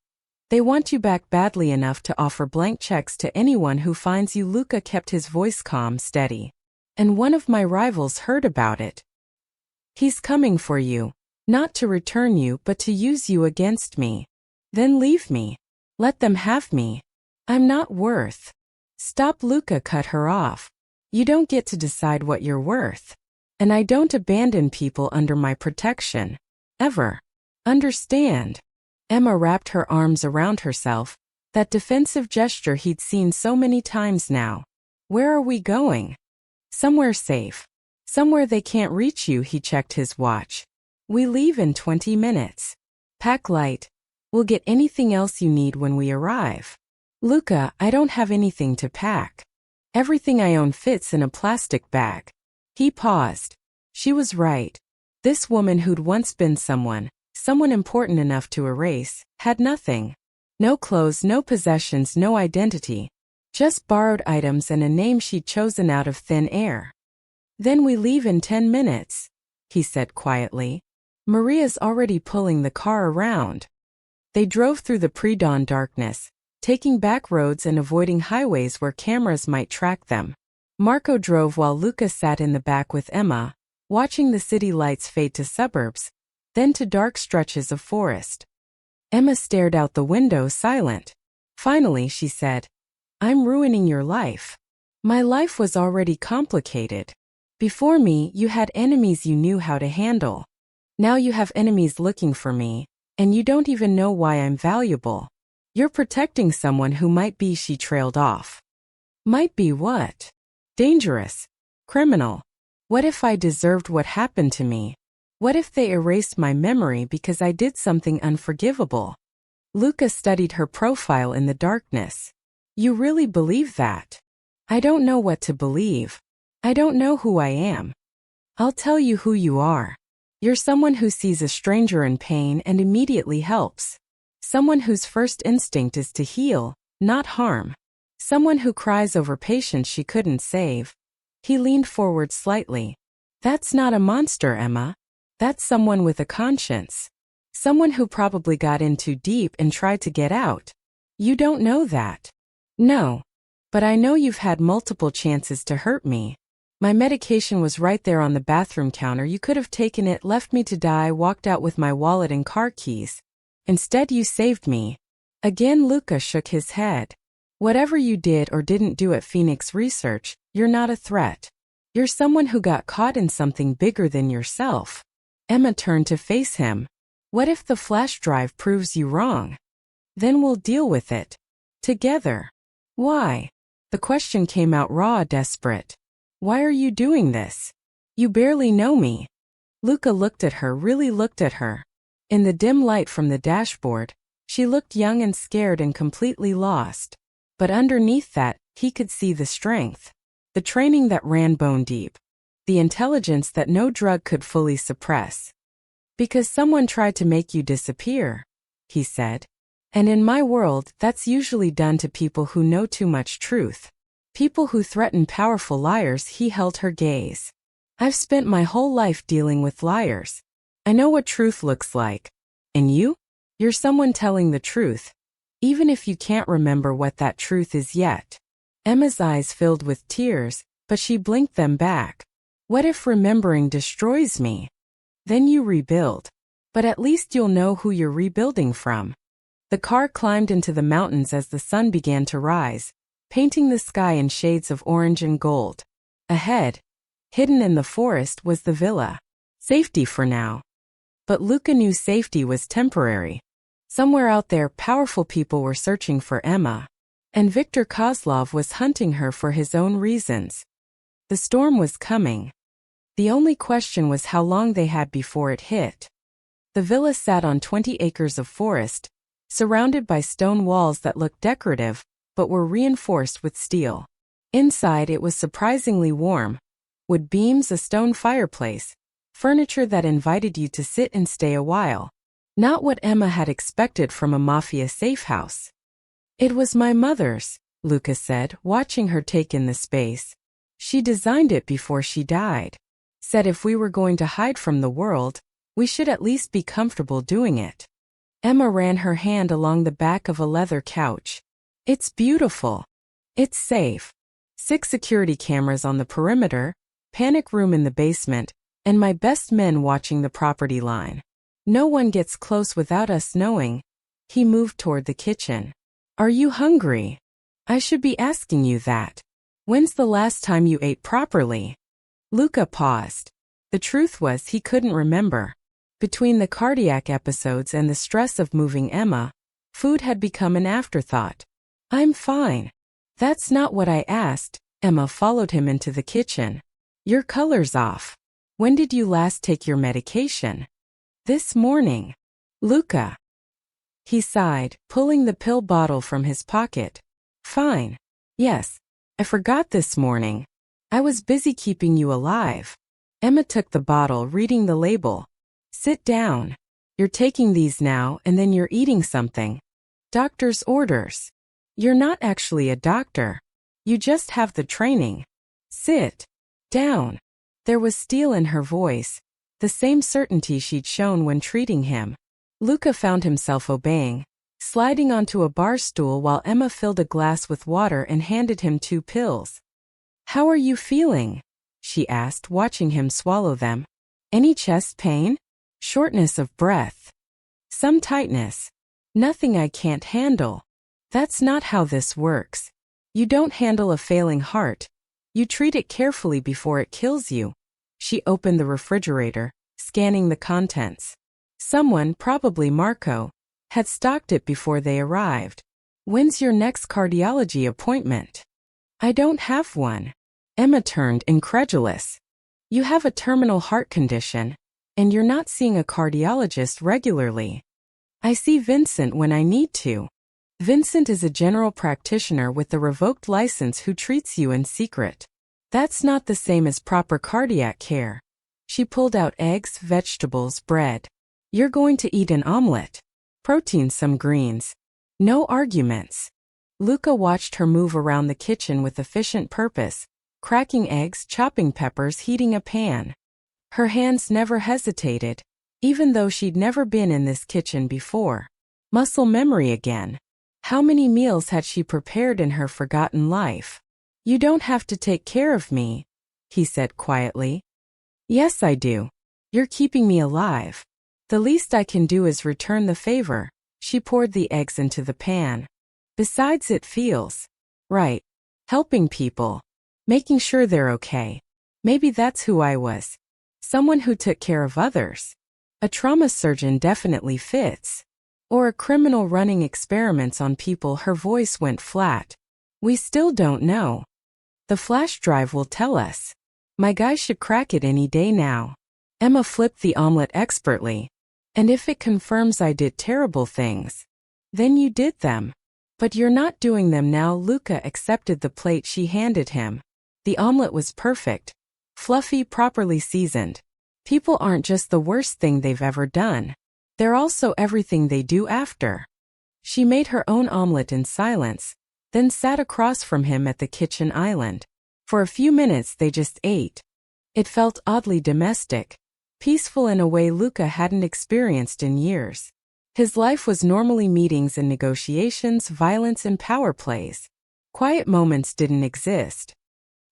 They want you back badly enough to offer blank checks to anyone who finds you. Luca kept his voice calm, steady. And one of my rivals heard about it. He's coming for you. Not to return you, but to use you against me. Then leave me. Let them have me. I'm not worth. Stop, Luca cut her off. You don't get to decide what you're worth. And I don't abandon people under my protection. Ever. Understand? Emma wrapped her arms around herself, that defensive gesture he'd seen so many times now. Where are we going? Somewhere safe. Somewhere they can't reach you. He checked his watch. We leave in 20 minutes. Pack light. We'll get anything else you need when we arrive. Luca, I don't have anything to pack. Everything I own fits in a plastic bag. He paused. She was right. This woman who'd once been someone important enough to erase, had nothing. No clothes, no possessions, no identity. Just borrowed items and a name she'd chosen out of thin air. Then we leave in 10 minutes, he said quietly. Maria's already pulling the car around. They drove through the pre-dawn darkness, taking back roads and avoiding highways where cameras might track them. Marco drove while Luca sat in the back with Emma, watching the city lights fade to suburbs, then to dark stretches of forest. Emma stared out the window, silent. Finally, she said, I'm ruining your life. My life was already complicated. Before me, you had enemies you knew how to handle. Now you have enemies looking for me, and you don't even know why I'm valuable. You're protecting someone who might be. She trailed off. Might be what? Dangerous. Criminal. What if I deserved what happened to me? What if they erased my memory because I did something unforgivable? Luca studied her profile in the darkness. You really believe that? I don't know what to believe. I don't know who I am. I'll tell you who you are. You're someone who sees a stranger in pain and immediately helps. Someone whose first instinct is to heal, not harm. Someone who cries over patients she couldn't save. He leaned forward slightly. That's not a monster, Emma. That's someone with a conscience. Someone who probably got in too deep and tried to get out. You don't know that. No. But I know you've had multiple chances to hurt me. My medication was right there on the bathroom counter. You could have taken it, left me to die, walked out with my wallet and car keys. Instead you saved me. Again Luca shook his head. Whatever you did or didn't do at Phoenix Research, you're not a threat. You're someone who got caught in something bigger than yourself. Emma turned to face him. What if the flash drive proves you wrong? Then we'll deal with it. Together. Why? The question came out raw, desperate. Why are you doing this? You barely know me. Luca looked at her, really looked at her. In the dim light from the dashboard, she looked young and scared and completely lost. But underneath that, he could see the strength. The training that ran bone deep. The intelligence that no drug could fully suppress. Because someone tried to make you disappear, he said. And in my world, that's usually done to people who know too much truth. People who threaten powerful liars. He held her gaze. I've spent my whole life dealing with liars. I know what truth looks like. And you? You're someone telling the truth. Even if you can't remember what that truth is yet. Emma's eyes filled with tears, but she blinked them back. What if remembering destroys me? Then you rebuild. But at least you'll know who you're rebuilding from. The car climbed into the mountains as the sun began to rise, painting the sky in shades of orange and gold. Ahead, hidden in the forest, was the villa. Safety for now. But Luca knew safety was temporary. Somewhere out there, powerful people were searching for Emma. And Viktor Kozlov was hunting her for his own reasons. The storm was coming. The only question was how long they had before it hit. The villa sat on 20 acres of forest, surrounded by stone walls that looked decorative, but were reinforced with steel. Inside it was surprisingly warm. Wood beams, a stone fireplace, furniture that invited you to sit and stay a while. Not what Emma had expected from a Mafia safe house. It was my mother's, Luca said, watching her take in the space. She designed it before she died. Said if we were going to hide from the world, we should at least be comfortable doing it. Emma ran her hand along the back of a leather couch. It's beautiful. It's safe. 6 security cameras on the perimeter, panic room in the basement, and my best men watching the property line. No one gets close without us knowing. He moved toward the kitchen. Are you hungry? I should be asking you that. When's the last time you ate properly? Luca paused. The truth was he couldn't remember. Between the cardiac episodes and the stress of moving Emma, food had become an afterthought. I'm fine. That's not what I asked. Emma followed him into the kitchen. Your color's off. When did you last take your medication? This morning. Luca. He sighed, pulling the pill bottle from his pocket. Fine. Yes. I forgot this morning. I was busy keeping you alive. Emma took the bottle, reading the label. Sit down. You're taking these now and then you're eating something. Doctor's orders. You're not actually a doctor. You just have the training. Sit down. There was steel in her voice, the same certainty she'd shown when treating him. Luca found himself obeying, sliding onto a bar stool while Emma filled a glass with water and handed him 2 pills. How are you feeling? She asked, watching him swallow them. Any chest pain? Shortness of breath? Some tightness? Nothing I can't handle. That's not how this works. You don't handle a failing heart. You treat it carefully before it kills you. She opened the refrigerator, scanning the contents. Someone, probably Marco, had stocked it before they arrived. When's your next cardiology appointment? I don't have one. Emma turned incredulous. You have a terminal heart condition, and you're not seeing a cardiologist regularly. I see Vincent when I need to. Vincent is a general practitioner with a revoked license who treats you in secret. That's not the same as proper cardiac care. She pulled out eggs, vegetables, bread. You're going to eat an omelet. Protein, some greens. No arguments. Luca watched her move around the kitchen with efficient purpose, cracking eggs, chopping peppers, heating a pan. Her hands never hesitated, even though she'd never been in this kitchen before. Muscle memory again. How many meals had she prepared in her forgotten life? You don't have to take care of me, he said quietly. Yes, I do. You're keeping me alive. The least I can do is return the favor, She poured the eggs into the pan. Besides, it feels right. Helping people. Making sure they're okay. Maybe that's who I was. Someone who took care of others. A trauma surgeon definitely fits. Or a criminal running experiments on people. Her voice went flat. We still don't know. The flash drive will tell us. My guy should crack it any day now. Emma flipped the omelet expertly. And if it confirms I did terrible things, then you did them. But you're not doing them now. Luca accepted the plate she handed him. The omelet was perfect. Fluffy, properly seasoned. People aren't just the worst thing they've ever done. They're also everything they do after. She made her own omelet in silence, then sat across from him at the kitchen island. For a few minutes they just ate. It felt oddly domestic, peaceful in a way Luca hadn't experienced in years. His life was normally meetings and negotiations, violence and power plays. Quiet moments didn't exist.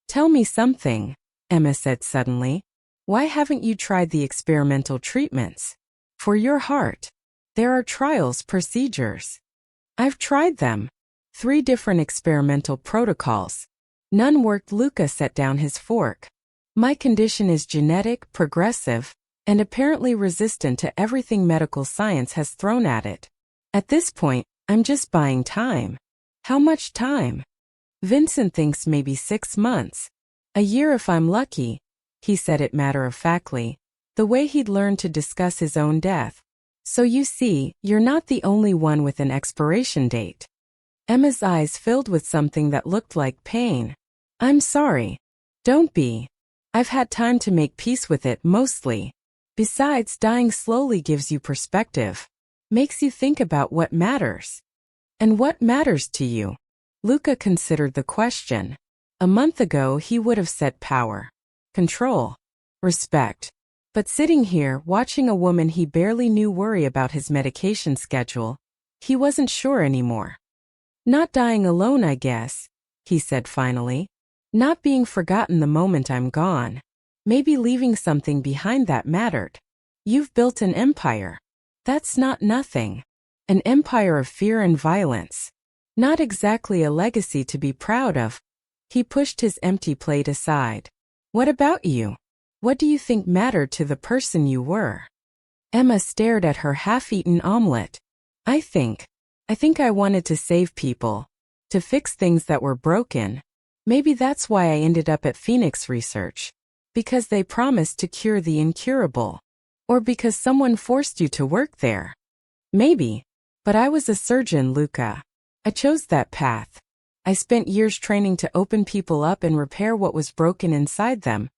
Tell me something, Emma said suddenly. Why haven't you tried the experimental treatments? For your heart. There are trials, procedures. I've tried them. 3 different experimental protocols. None worked. Luca set down his fork. My condition is genetic, progressive, and apparently resistant to everything medical science has thrown at it. At this point, I'm just buying time. How much time? Vincent thinks maybe 6 months. A year if I'm lucky. He said it matter-of-factly, the way he'd learned to discuss his own death. So you see, you're not the only one with an expiration date. Emma's eyes filled with something that looked like pain. I'm sorry. Don't be. I've had time to make peace with it, mostly. Besides, dying slowly gives you perspective. Makes you think about what matters. And what matters to you? Luca considered the question. A month ago he would have said power. Control. Respect. But sitting here, watching a woman he barely knew worry about his medication schedule, he wasn't sure anymore. Not dying alone, I guess, he said finally. Not being forgotten the moment I'm gone. Maybe leaving something behind that mattered. You've built an empire. That's not nothing. An empire of fear and violence. Not exactly a legacy to be proud of. He pushed his empty plate aside. What about you? What do you think mattered to the person you were? Emma stared at her half-eaten omelet. I think I wanted to save people. To fix things that were broken. Maybe that's why I ended up at Phoenix Research. Because they promised to cure the incurable. Or because someone forced you to work there. Maybe. But I was a surgeon, Luca. I chose that path. I spent years training to open people up and repair what was broken inside them.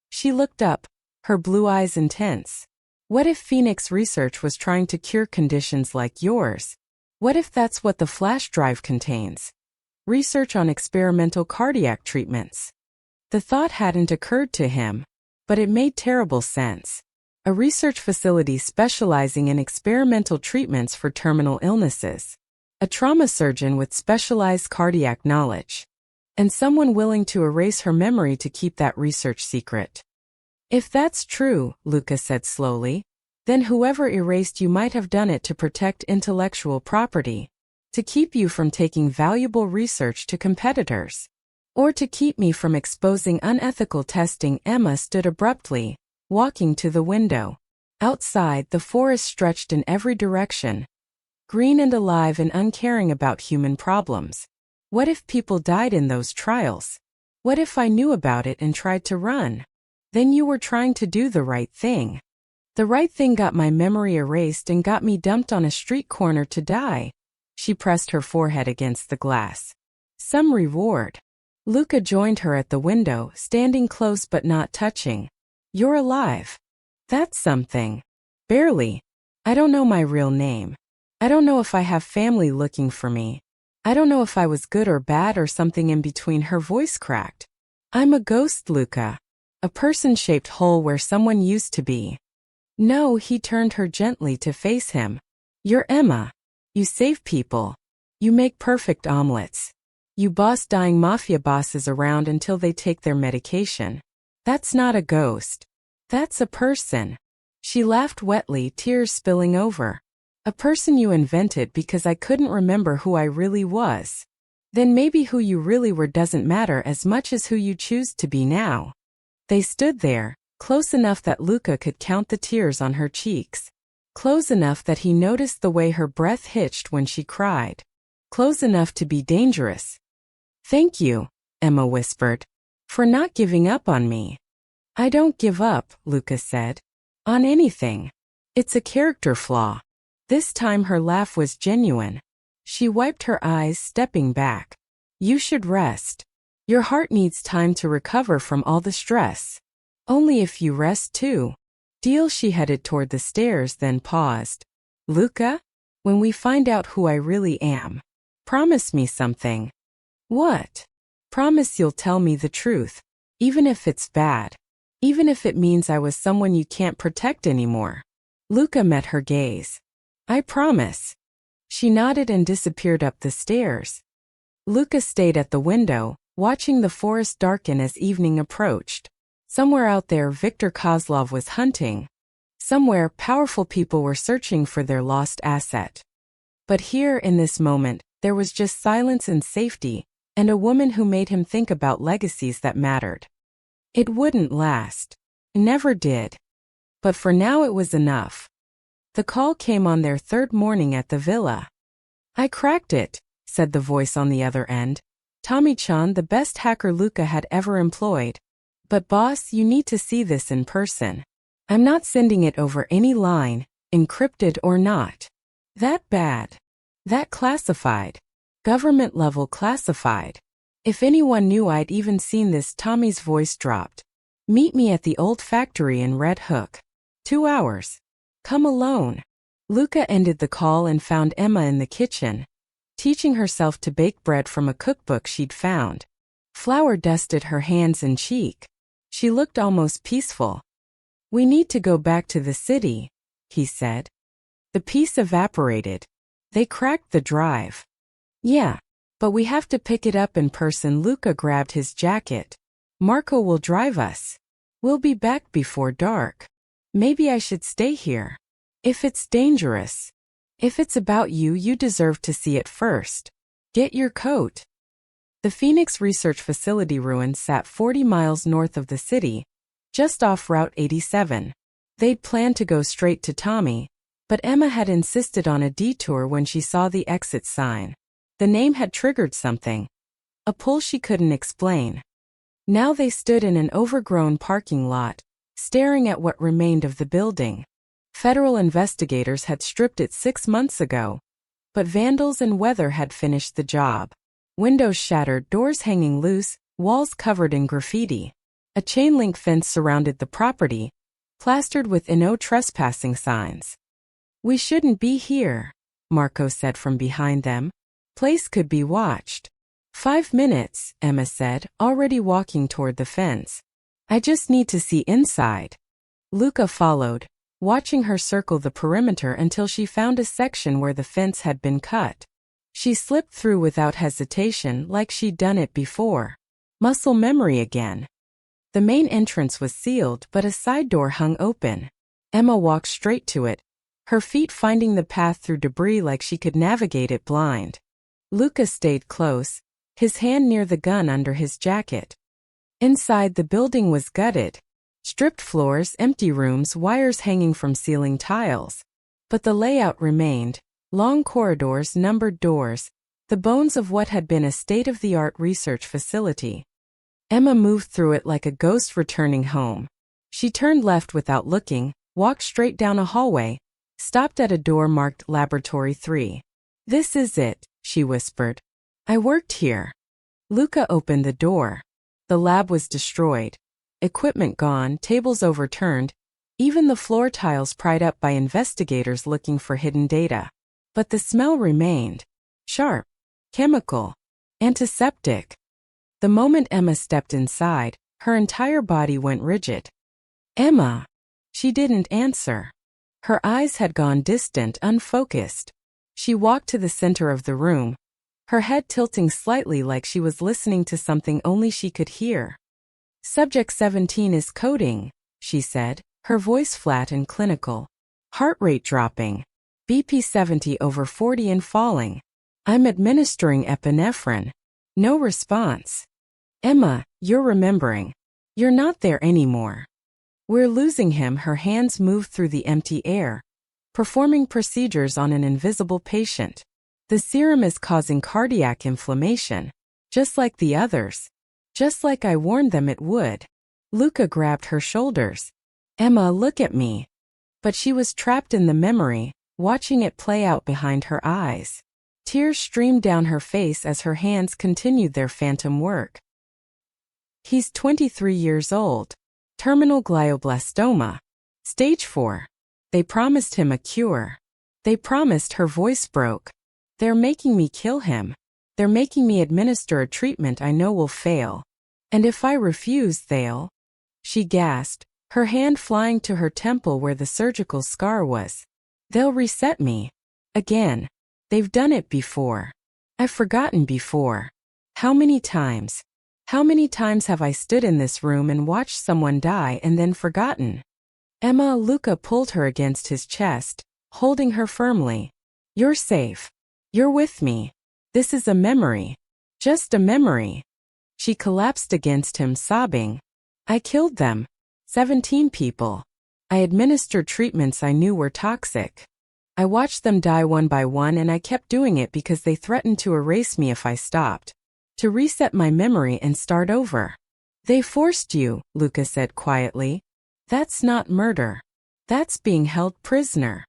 She looked up, her blue eyes intense. What if Phoenix Research was trying to cure conditions like yours? What if that's what the flash drive contains? Research on experimental cardiac treatments. The thought hadn't occurred to him, but it made terrible sense. A research facility specializing in experimental treatments for terminal illnesses. A trauma surgeon with specialized cardiac knowledge. And someone willing to erase her memory to keep that research secret. If that's true, Luca said slowly, then whoever erased you might have done it to protect intellectual property. To keep you from taking valuable research to competitors. Or to keep me from exposing unethical testing. Emma stood abruptly, walking to the window. Outside, the forest stretched in every direction. Green and alive and uncaring about human problems. What if people died in those trials? What if I knew about it and tried to run? Then you were trying to do the right thing. The right thing got my memory erased and got me dumped on a street corner to die. She pressed her forehead against the glass. Some reward. Luca joined her at the window, standing close but not touching. You're alive. That's something. Barely. I don't know my real name. I don't know if I have family looking for me. I don't know if I was good or bad or something in between. Her voice cracked. I'm a ghost, Luca. A person-shaped hole where someone used to be. No, he turned her gently to face him. You're Emma. You save people. You make perfect omelets. You boss dying mafia bosses around until they take their medication. That's not a ghost. That's a person. She laughed wetly, tears spilling over. A person you invented because I couldn't remember who I really was. Then maybe who you really were doesn't matter as much as who you choose to be now. They stood there, close enough that Luca could count the tears on her cheeks. Close enough that he noticed the way her breath hitched when she cried. Close enough to be dangerous. "Thank you," Emma whispered, "for not giving up on me." "I don't give up," Luca said. "On anything. It's a character flaw." This time her laugh was genuine. She wiped her eyes, stepping back. "You should rest. Your heart needs time to recover from all the stress. Only if you rest too." Deal. She headed toward the stairs, then paused. "Luca, when we find out who I really am, promise me something." "What?" "Promise you'll tell me the truth. Even if it's bad. Even if it means I was someone you can't protect anymore." Luca met her gaze. "I promise." She nodded and disappeared up the stairs. Luca stayed at the window, watching the forest darken as evening approached. Somewhere out there Viktor Kozlov was hunting. Somewhere powerful people were searching for their lost asset. But here in this moment, there was just silence and safety, and a woman who made him think about legacies that mattered. It wouldn't last. Never did. But for now it was enough. The call came on their third morning at the villa. "I cracked it," said the voice on the other end. "Tommy-chan, the best hacker Luca had ever employed. But boss, you need to see this in person. I'm not sending it over any line, encrypted or not. That bad. That classified. Government-level classified. If anyone knew I'd even seen this." Tommy's voice dropped. "Meet me at the old factory in Red Hook. 2 hours. Come alone." Luca ended the call and found Emma in the kitchen, teaching herself to bake bread from a cookbook she'd found. Flour dusted her hands and cheek. She looked almost peaceful. "We need to go back to the city," he said. The peace evaporated. They cracked the drive. "Yeah, but we have to pick it up in person." Luca grabbed his jacket. "Marco will drive us. We'll be back before dark. Maybe I should stay here. If it's dangerous. If it's about you, you deserve to see it first. Get your coat." The Phoenix Research Facility ruins sat 40 miles north of the city, just off Route 87. They'd planned to go straight to Tommy, but Emma had insisted on a detour when she saw the exit sign. The name had triggered something. A pull she couldn't explain. Now they stood in an overgrown parking lot, staring at what remained of the building. Federal investigators had stripped it 6 months ago, but vandals and weather had finished the job. Windows shattered, doors hanging loose, walls covered in graffiti. A chain-link fence surrounded the property, plastered with "No trespassing" signs. "We shouldn't be here," Marco said from behind them. "Place could be watched." 5 minutes, Emma said, already walking toward the fence. "I just need to see inside." Luca followed, watching her circle the perimeter until she found a section where the fence had been cut. She slipped through without hesitation, like she'd done it before. Muscle memory again. The main entrance was sealed, but a side door hung open. Emma walked straight to it, her feet finding the path through debris like she could navigate it blind. Luca stayed close, his hand near the gun under his jacket. Inside, the building was gutted. Stripped floors, empty rooms, wires hanging from ceiling tiles. But the layout remained. Long corridors, numbered doors, the bones of what had been a state-of-the-art research facility. Emma moved through it like a ghost returning home. She turned left without looking, walked straight down a hallway, stopped at a door marked Laboratory 3. "This is it," she whispered. "I worked here." Luca opened the door. The lab was destroyed. Equipment gone, tables overturned, even the floor tiles pried up by investigators looking for hidden data. But the smell remained. Sharp. Chemical. Antiseptic. The moment Emma stepped inside, her entire body went rigid. "Emma!" She didn't answer. Her eyes had gone distant, unfocused. She walked to the center of the room, her head tilting slightly like she was listening to something only she could hear. "Subject 17 is coding," she said, her voice flat and clinical. Heart rate dropping. BP 70/40 and falling. I'm administering epinephrine. No response. Emma, you're remembering. You're not there anymore. We're losing him. Her hands move through the empty air, performing procedures on an invisible patient. The serum is causing cardiac inflammation, just like the others. Just like I warned them it would. Luca grabbed her shoulders. Emma, look at me. But she was trapped in the memory, watching it play out behind her eyes. Tears streamed down her face as her hands continued their phantom work. He's 23 years old. Terminal glioblastoma. Stage 4. They promised him a cure. They promised. Her voice broke. They're making me kill him. They're making me administer a treatment I know will fail. And if I refuse, they'll... She gasped, her hand flying to her temple where the surgical scar was. They'll reset me. Again. They've done it before. I've forgotten before. How many times? How many times have I stood in this room and watched someone die and then forgotten? Emma, Luca pulled her against his chest, holding her firmly. You're safe. You're with me. This is a memory. Just a memory. She collapsed against him, sobbing. I killed them. 17 people. I administered treatments I knew were toxic. I watched them die one by one, and I kept doing it because they threatened to erase me if I stopped. To reset my memory and start over. They forced you, Luca said quietly. That's not murder. That's being held prisoner.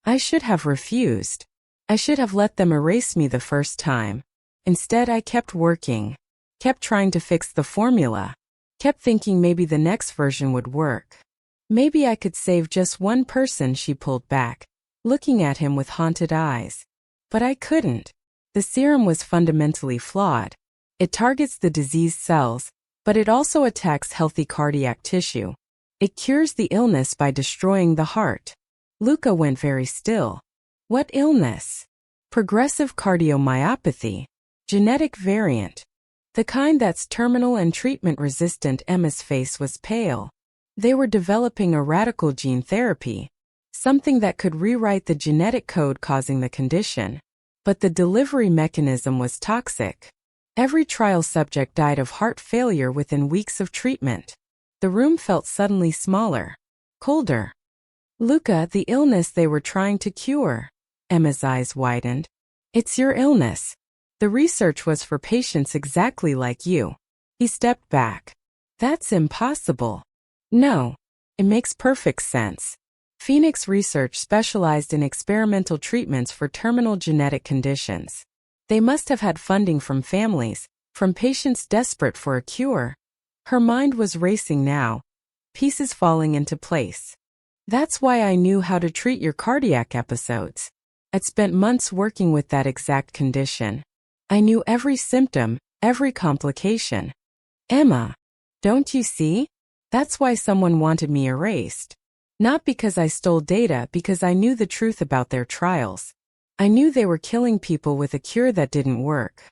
I should have refused. I should have let them erase me the first time. Instead, I kept working. Kept trying to fix the formula. Kept thinking maybe the next version would work. Maybe I could save just one person. She pulled back, looking at him with haunted eyes. But I couldn't. The serum was fundamentally flawed. It targets the diseased cells, but it also attacks healthy cardiac tissue. It cures the illness by destroying the heart. Luca went very still. What illness? Progressive cardiomyopathy. Genetic variant. The kind that's terminal and treatment-resistant. Emma's face was pale. They were developing a radical gene therapy. Something that could rewrite the genetic code causing the condition. But the delivery mechanism was toxic. Every trial subject died of heart failure within weeks of treatment. The room felt suddenly smaller. Colder. Luca, the illness they were trying to cure. Emma's eyes widened. It's your illness. The research was for patients exactly like you. He stepped back. That's impossible. No. It makes perfect sense. Phoenix Research specialized in experimental treatments for terminal genetic conditions. They must have had funding from families, from patients desperate for a cure. Her mind was racing now, pieces falling into place. That's why I knew how to treat your cardiac episodes. I'd spent months working with that exact condition. I knew every symptom, every complication. Emma, don't you see? That's why someone wanted me erased. Not because I stole data, because I knew the truth about their trials. I knew they were killing people with a cure that didn't work.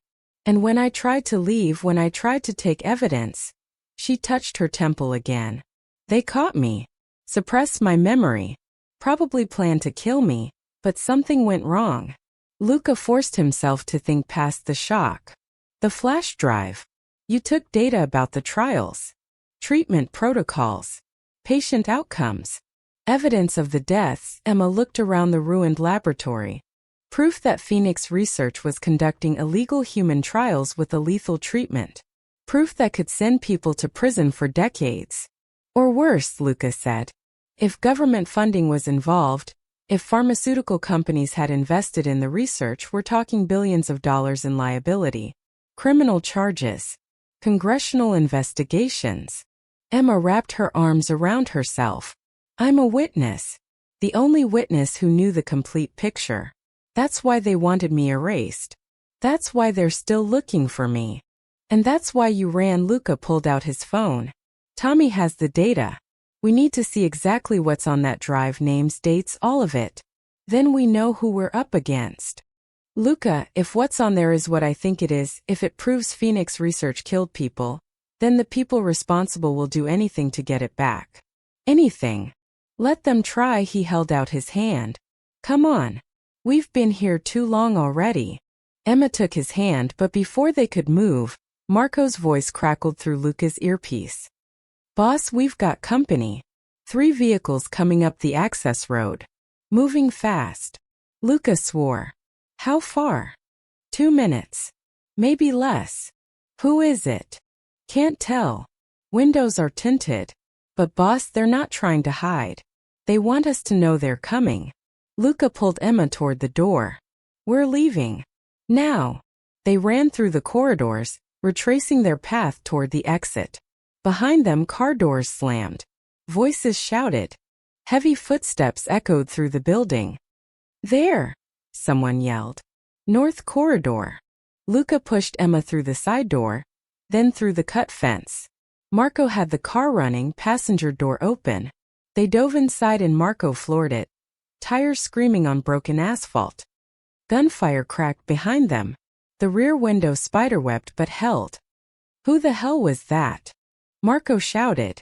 And when I tried to leave, when I tried to take evidence, she touched her temple again. They caught me. Suppressed my memory. Probably planned to kill me, but something went wrong. Luca forced himself to think past the shock. The flash drive. You took data about the trials. Treatment protocols. Patient outcomes. Evidence of the deaths. Emma looked around the ruined laboratory. Proof that Phoenix Research was conducting illegal human trials with a lethal treatment. Proof that could send people to prison for decades. Or worse, Luca said. If government funding was involved, if pharmaceutical companies had invested in the research, we're talking billions of dollars in liability. Criminal charges. Congressional investigations. Emma wrapped her arms around herself. I'm a witness. The only witness who knew the complete picture. That's why they wanted me erased. That's why they're still looking for me. And that's why you ran. Luca pulled out his phone. Tommy has the data. We need to see exactly what's on that drive, names, dates, all of it. Then we know who we're up against. Luca, if what's on there is what I think it is, if it proves Phoenix Research killed people, then the people responsible will do anything to get it back. Anything. Let them try. He held out his hand. Come on. We've been here too long already. Emma took his hand, but before they could move, Marco's voice crackled through Luca's earpiece. Boss, we've got company. 3 vehicles coming up the access road. Moving fast. Luca swore. How far? 2 minutes. Maybe less. Who is it? Can't tell. Windows are tinted. But boss, they're not trying to hide. They want us to know they're coming. Luca pulled Emma toward the door. We're leaving. Now. They ran through the corridors, retracing their path toward the exit. Behind them, car doors slammed. Voices shouted. Heavy footsteps echoed through the building. There! Someone yelled. North corridor. Luca pushed Emma through the side door, then through the cut fence. Marco had the car running, passenger door open. They dove inside and Marco floored it, tires screaming on broken asphalt. Gunfire cracked behind them. The rear window spiderwebbed but held. Who the hell was that? Marco shouted.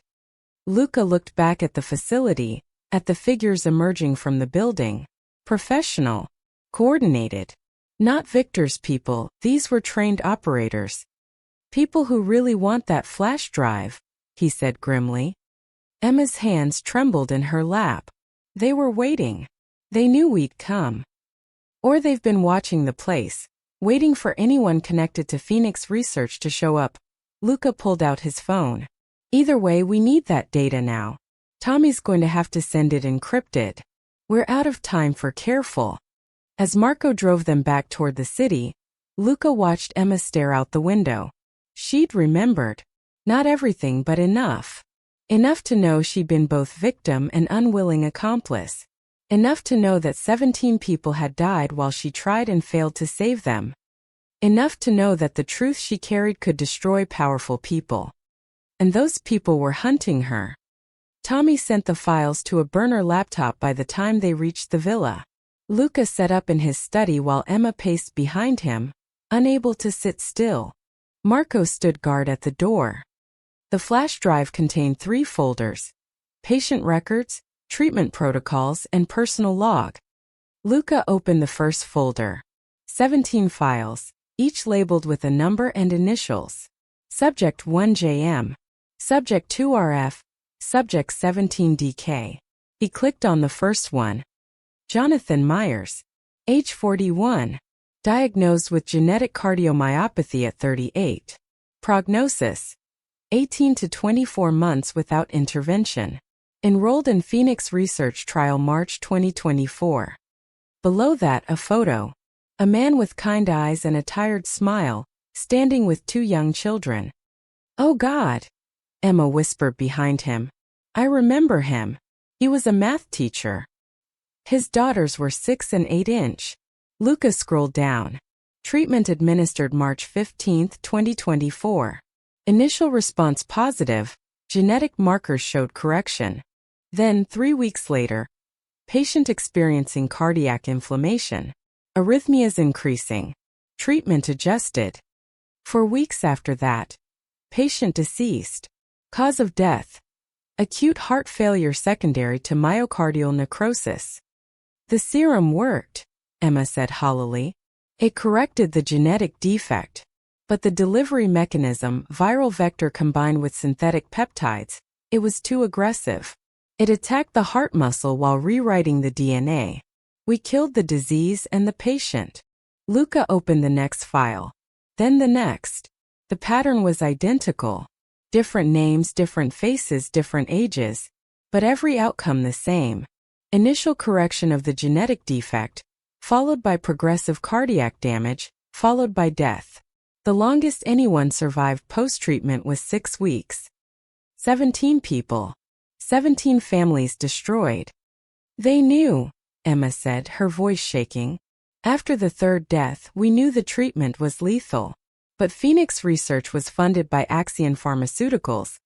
Luca looked back at the facility, at the figures emerging from the building. Professional. Coordinated. Not Victor's people, these were trained operators. People who really want that flash drive, he said grimly. Emma's hands trembled in her lap. They were waiting. They knew we'd come. Or they've been watching the place, waiting for anyone connected to Phoenix Research to show up. Luca pulled out his phone. Either way, we need that data now. Tommy's going to have to send it encrypted. We're out of time for careful. As Marco drove them back toward the city, Luca watched Emma stare out the window. She'd remembered. Not everything, but enough. Enough to know she'd been both victim and unwilling accomplice. Enough to know that 17 people had died while she tried and failed to save them. Enough to know that the truth she carried could destroy powerful people. And those people were hunting her. Tommy sent the files to a burner laptop by the time they reached the villa. Luca sat up in his study while Emma paced behind him, unable to sit still. Marco stood guard at the door. The flash drive contained 3 folders: patient records, treatment protocols, and personal log. Luca opened the first folder. 17 files, each labeled with a number and initials. Subject 1 JM. Subject 2 RF. Subject 17 DK. He clicked on the first one. Jonathan Myers. Age 41. Diagnosed with genetic cardiomyopathy at 38. Prognosis: 18 to 24 months without intervention. Enrolled in Phoenix Research Trial March 2024. Below that, a photo. A man with kind eyes and a tired smile, standing with 2 young children. Oh God! Emma whispered behind him. I remember him. He was a math teacher. His daughters were 6 and 8-inch. Luca scrolled down. Treatment administered March 15, 2024. Initial response positive. Genetic markers showed correction. Then, 3 weeks later, patient experiencing cardiac inflammation. Arrhythmias increasing. Treatment adjusted. 4 weeks after that, patient deceased. Cause of death: acute heart failure secondary to myocardial necrosis. The serum worked, Emma said hollowly. It corrected the genetic defect. But the delivery mechanism, viral vector combined with synthetic peptides, it was too aggressive. It attacked the heart muscle while rewriting the DNA. We killed the disease and the patient. Luca opened the next file. Then the next. The pattern was identical. Different names, different faces, different ages. But every outcome the same. Initial correction of the genetic defect, followed by progressive cardiac damage, followed by death. The longest anyone survived post-treatment was 6 weeks. 17 people. 17 families destroyed. They knew, Emma said, her voice shaking. After the 3rd death, we knew the treatment was lethal. But Phoenix Research was funded by Axion Pharmaceuticals.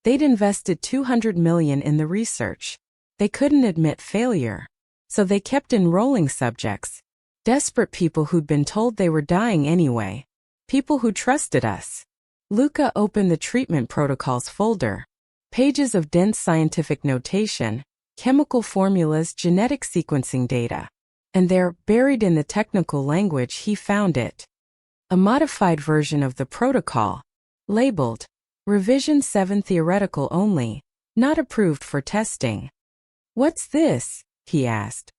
They'd invested $200 million in the research. They couldn't admit failure. So they kept enrolling subjects. Desperate people who'd been told they were dying anyway. People who trusted us. Luca opened the treatment protocols folder. Pages of dense scientific notation, chemical formulas, genetic sequencing data. And there, buried in the technical language, he found it. A modified version of the protocol, labeled Revision 7 Theoretical Only, not approved for testing. "What's this?" he asked.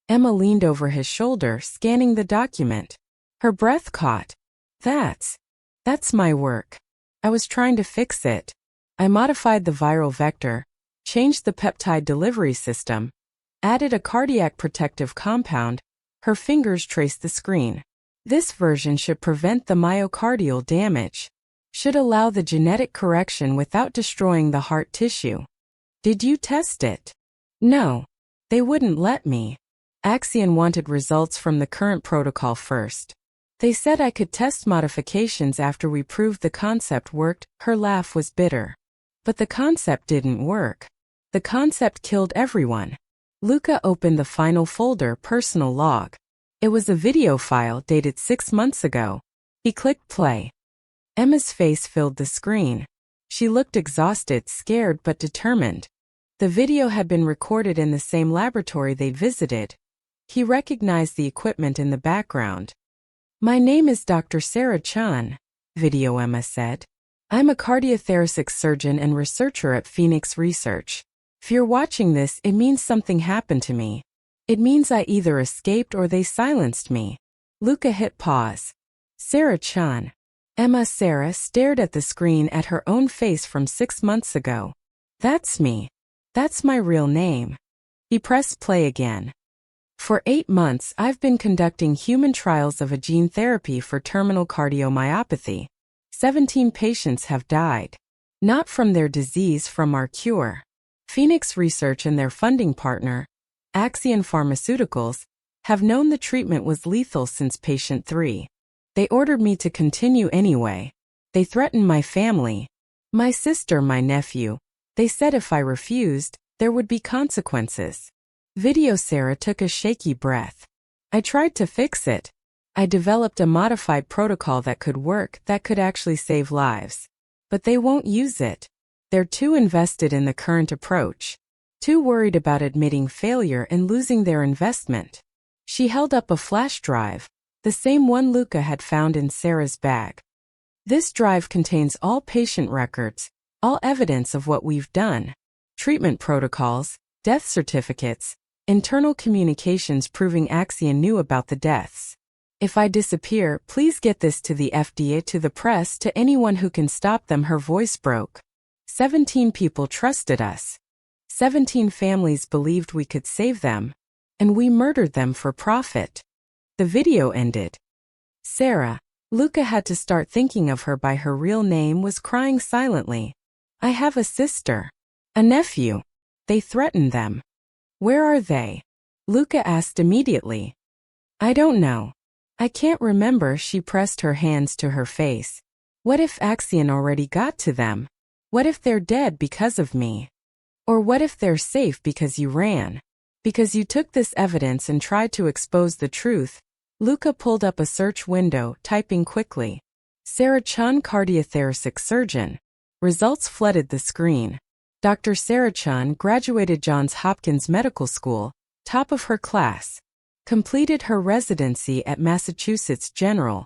Emma leaned over his shoulder, scanning the document. Her breath caught. That's my work. I was trying to fix it. I modified the viral vector, changed the peptide delivery system, added a cardiac protective compound." Her fingers traced the screen. "This version should prevent the myocardial damage. Should allow the genetic correction without destroying the heart tissue." "Did you test it?" "No. They wouldn't let me. Axion wanted results from the current protocol first. They said I could test modifications after we proved the concept worked." Her laugh was bitter. "But the concept didn't work. The concept killed everyone." Luca opened the final folder, personal log. It was a video file dated 6 months ago. He clicked play. Emma's face filled the screen. She looked exhausted, scared but determined. The video had been recorded in the same laboratory they visited. He recognized the equipment in the background. "My name is Dr. Sarah Chan," Video Emma said. "I'm a cardiothoracic surgeon and researcher at Phoenix Research. If you're watching this, it means something happened to me. It means I either escaped or they silenced me." Luca hit pause. "Sarah Chan." Sarah stared at the screen at her own face from 6 months ago. "That's me. That's my real name." He pressed play again. "For 8 months I've been conducting human trials of a gene therapy for terminal cardiomyopathy. 17 patients have died. Not from their disease, from our cure. Phoenix Research and their funding partner, Axion Pharmaceuticals, have known the treatment was lethal since patient 3. They ordered me to continue anyway. They threatened my family, my sister, my nephew. They said if I refused, there would be consequences." Video Sarah took a shaky breath. "I tried to fix it. I developed a modified protocol that could work, that could actually save lives. But they won't use it. They're too invested in the current approach. Too worried about admitting failure and losing their investment." She held up a flash drive, the same one Luca had found in Sarah's bag. "This drive contains all patient records, all evidence of what we've done. Treatment protocols, death certificates, internal communications proving Axion knew about the deaths. If I disappear, please get this to the FDA, to the press, to anyone who can stop them." Her voice broke. 17 people trusted us. 17 families believed we could save them. And we murdered them for profit." The video ended. Sarah, Luca had to start thinking of her by her real name, was crying silently. "I have a sister. A nephew. They threatened them." "Where are they?" Luca asked immediately. "I don't know. I can't remember." She pressed her hands to her face. "What if Axion already got to them? What if they're dead because of me? Or what if they're safe because you ran? Because you took this evidence and tried to expose the truth." Luca pulled up a search window, typing quickly. "Sarah Chan, cardiothoracic surgeon." Results flooded the screen. Dr. Sarah Chan graduated Johns Hopkins Medical School, top of her class. Completed her residency at Massachusetts General.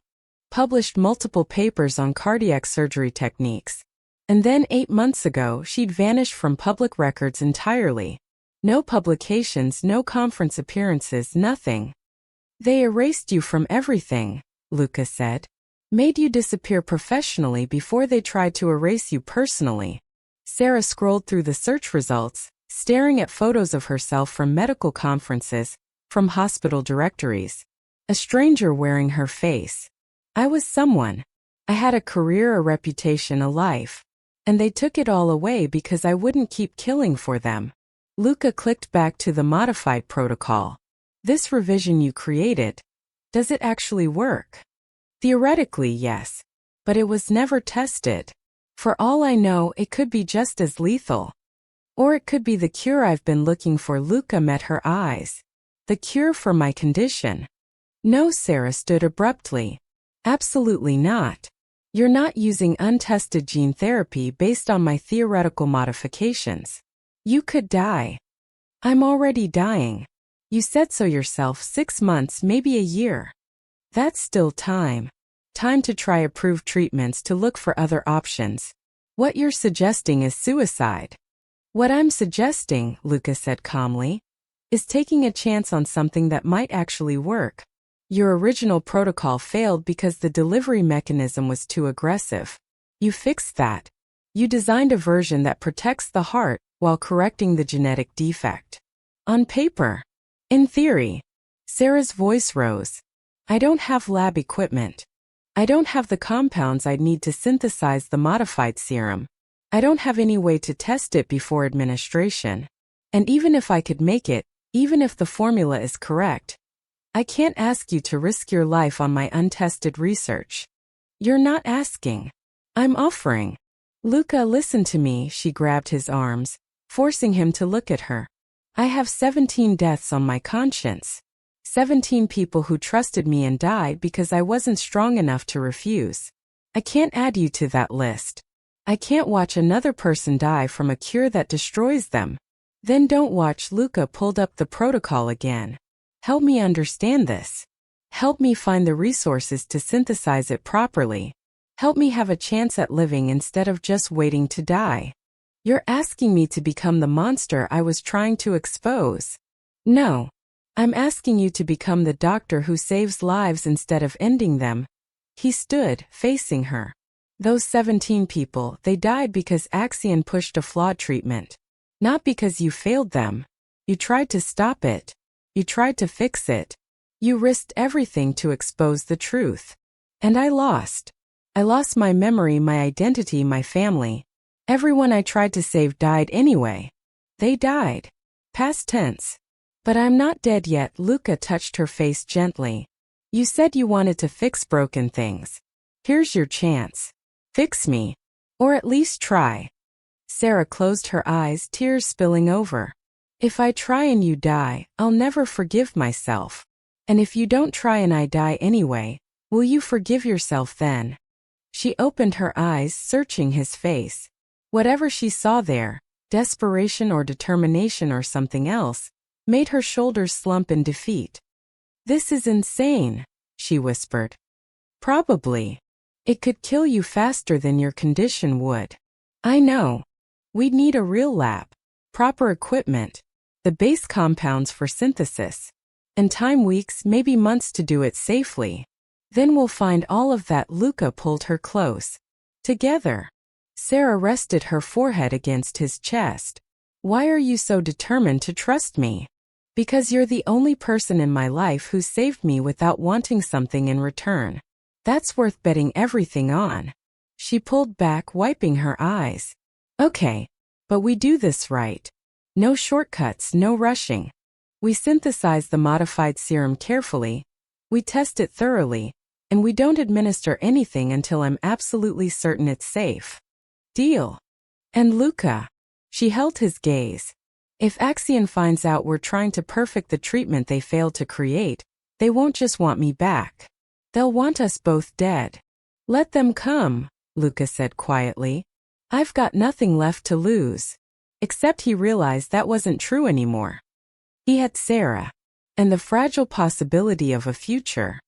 Published multiple papers on cardiac surgery techniques. And then 8 months ago, she'd vanished from public records entirely. No publications, no conference appearances, nothing. "They erased you from everything," Luca said. "Made you disappear professionally before they tried to erase you personally." Sarah scrolled through the search results, staring at photos of herself from medical conferences, from hospital directories. A stranger wearing her face. "I was someone. I had a career, a reputation, a life. And they took it all away because I wouldn't keep killing for them." Luca clicked back to the modified protocol. "This revision you created, does it actually work?" "Theoretically, yes. But it was never tested. For all I know, it could be just as lethal. Or it could be the cure I've been looking for." Luca met her eyes. "The cure for my condition?" "No," Sarah stood abruptly. "Absolutely not. You're not using untested gene therapy based on my theoretical modifications. You could die. I'm already dying. You said so yourself, 6 months, maybe a year. That's still time. Time to try approved treatments, to look for other options. What you're suggesting is suicide. What I'm suggesting, Luca said calmly, is taking a chance on something that might actually work. Your original protocol failed because the delivery mechanism was too aggressive. You fixed that. You designed a version that protects the heart while correcting the genetic defect. On paper. In theory. Sarah's voice rose. I don't have lab equipment. I don't have the compounds I'd need to synthesize the modified serum. I don't have any way to test it before administration. And even if I could make it, even if the formula is correct, I can't ask you to risk your life on my untested research. You're not asking. I'm offering. Luca, listen to me, she grabbed his arms, forcing him to look at her. I have 17 deaths on my conscience. 17 people who trusted me and died because I wasn't strong enough to refuse. I can't add you to that list. I can't watch another person die from a cure that destroys them. Then don't watch. Luca pulled up the protocol again. Help me understand this. Help me find the resources to synthesize it properly. Help me have a chance at living instead of just waiting to die. You're asking me to become the monster I was trying to expose. No. I'm asking you to become the doctor who saves lives instead of ending them. He stood, facing her. Those 17 people, they died because Axion pushed a flawed treatment. Not because you failed them. You tried to stop it. You tried to fix it. You risked everything to expose the truth. And I lost. I lost my memory, my identity, my family. Everyone I tried to save died anyway. They died. Past tense. But I'm not dead yet. Luca touched her face gently. You said you wanted to fix broken things. Here's your chance. Fix me. Or at least try. Sarah closed her eyes, tears spilling over. If I try and you die, I'll never forgive myself. And if you don't try and I die anyway, will you forgive yourself then? She opened her eyes, searching his face. Whatever she saw there, desperation or determination or something else, made her shoulders slump in defeat. This is insane, she whispered. Probably. It could kill you faster than your condition would. I know. We'd need a real lab, proper equipment, the base compounds for synthesis, and time, weeks, maybe months to do it safely. Then we'll find all of that. Luca pulled her close. Together. Sarah rested her forehead against his chest. Why are you so determined to trust me? Because you're the only person in my life who saved me without wanting something in return. That's worth betting everything on. She pulled back, wiping her eyes. Okay, but we do this right. No shortcuts, no rushing. We synthesize the modified serum carefully, we test it thoroughly, and we don't administer anything until I'm absolutely certain it's safe. Deal. And Luca. She held his gaze. If Axion finds out we're trying to perfect the treatment they failed to create, they won't just want me back. They'll want us both dead. Let them come, Luca said quietly. I've got nothing left to lose. Except he realized that wasn't true anymore. He had Sarah. And the fragile possibility of a future.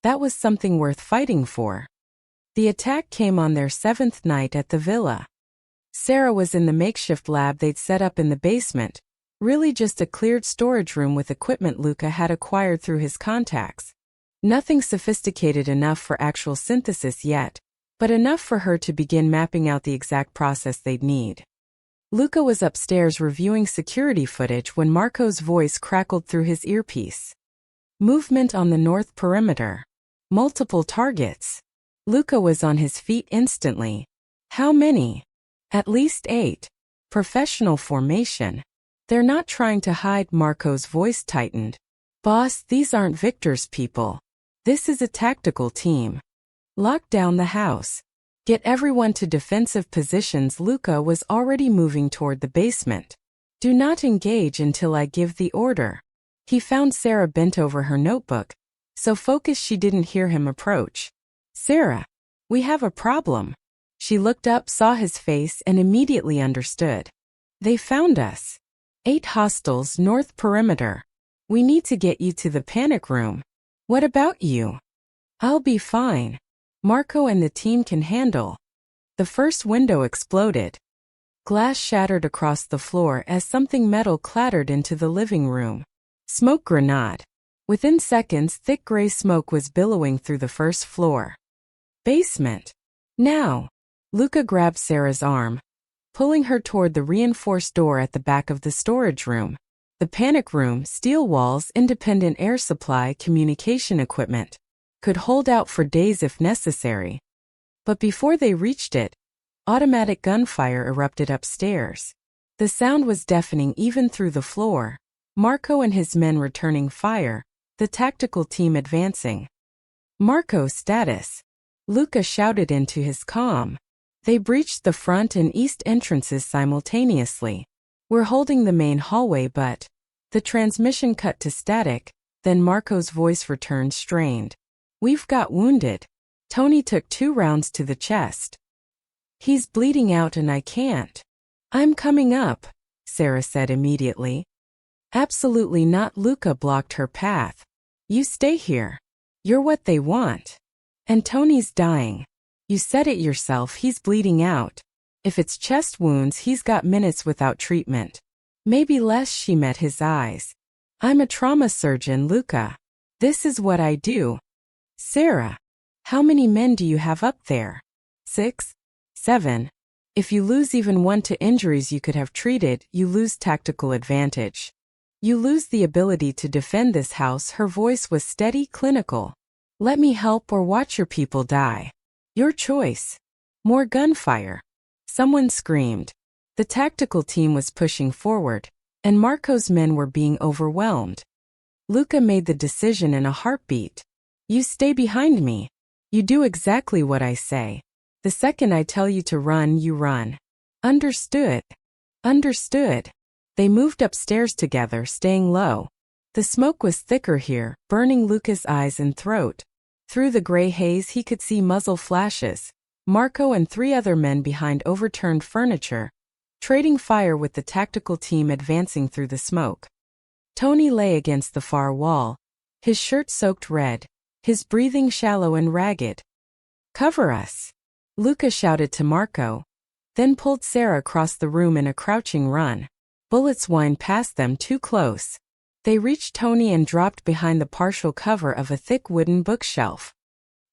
That was something worth fighting for. The attack came on their 7th night at the villa. Sarah was in the makeshift lab they'd set up in the basement, really just a cleared storage room with equipment Luca had acquired through his contacts. Nothing sophisticated enough for actual synthesis yet, but enough for her to begin mapping out the exact process they'd need. Luca was upstairs reviewing security footage when Marco's voice crackled through his earpiece. Movement on the north perimeter. Multiple targets. Luca was on his feet instantly. How many? At least 8. Professional formation. They're not trying to hide. Marco's voice tightened. Boss, these aren't Victor's people. This is a tactical team. Lock down the house. Get everyone to defensive positions. Luca was already moving toward the basement. Do not engage until I give the order. He found Sarah bent over her notebook, so focused she didn't hear him approach. Sarah, we have a problem. She looked up, saw his face, and immediately understood. They found us. 8 hostiles, north perimeter. We need to get you to the panic room. What about you? I'll be fine. Marco and the team can handle. The first window exploded. Glass shattered across the floor as something metal clattered into the living room. Smoke grenade. Within seconds, thick gray smoke was billowing through the first floor. Basement. Now. Luca grabbed Sarah's arm, pulling her toward the reinforced door at the back of the storage room. The panic room, steel walls, independent air supply, communication equipment. Could hold out for days if necessary. But before they reached it, automatic gunfire erupted upstairs. The sound was deafening even through the floor. Marco and his men returning fire, the tactical team advancing. Marco status. Luca shouted into his comm. They breached the front and east entrances simultaneously. We're holding the main hallway, but the transmission cut to static, then Marco's voice returned strained. We've got wounded. Tony took 2 rounds to the chest. He's bleeding out and I can't. I'm coming up, Sarah said immediately. Absolutely not. Luca blocked her path. You stay here. You're what they want. And Tony's dying. You said it yourself, he's bleeding out. If it's chest wounds, he's got minutes without treatment. Maybe less. She met his eyes. I'm a trauma surgeon, Luca. This is what I do. Sarah, how many men do you have up there? 6? 7. If you lose even 1 to injuries you could have treated, you lose tactical advantage. You lose the ability to defend this house. Her voice was steady, clinical. Let me help or watch your people die. Your choice. More gunfire. Someone screamed. The tactical team was pushing forward, and Marco's men were being overwhelmed. Luca made the decision in a heartbeat. You stay behind me. You do exactly what I say. The second I tell you to run, you run. Understood. Understood. They moved upstairs together, staying low. The smoke was thicker here, burning Luca's eyes and throat. Through the gray haze he could see muzzle flashes. Marco and 3 other men behind overturned furniture, trading fire with the tactical team advancing through the smoke. Tony lay against the far wall, his shirt soaked red, his breathing shallow and ragged. Cover us, Luca shouted to Marco, then pulled Sarah across the room in a crouching run. Bullets whined past them too close. They reached Tony and dropped behind the partial cover of a thick wooden bookshelf.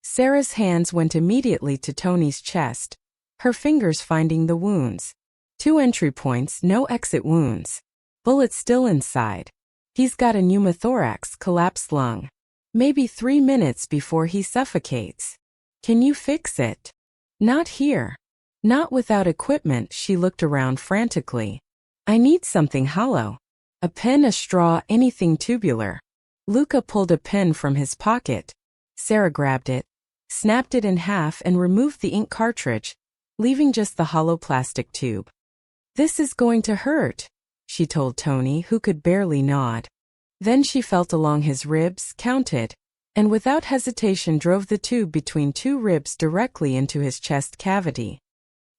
Sarah's hands went immediately to Tony's chest, her fingers finding the wounds. 2 entry points, no exit wounds. Bullets still inside. He's got a pneumothorax, collapsed lung. Maybe 3 minutes before he suffocates. Can you fix it? Not here. Not without equipment. She looked around frantically. I need something hollow. A pen, a straw, anything tubular. Luca pulled a pen from his pocket. Sarah grabbed it, snapped it in half and removed the ink cartridge, leaving just the hollow plastic tube. This is going to hurt, she told Tony, who could barely nod. Then she felt along his ribs, counted, and without hesitation drove the tube between 2 ribs directly into his chest cavity.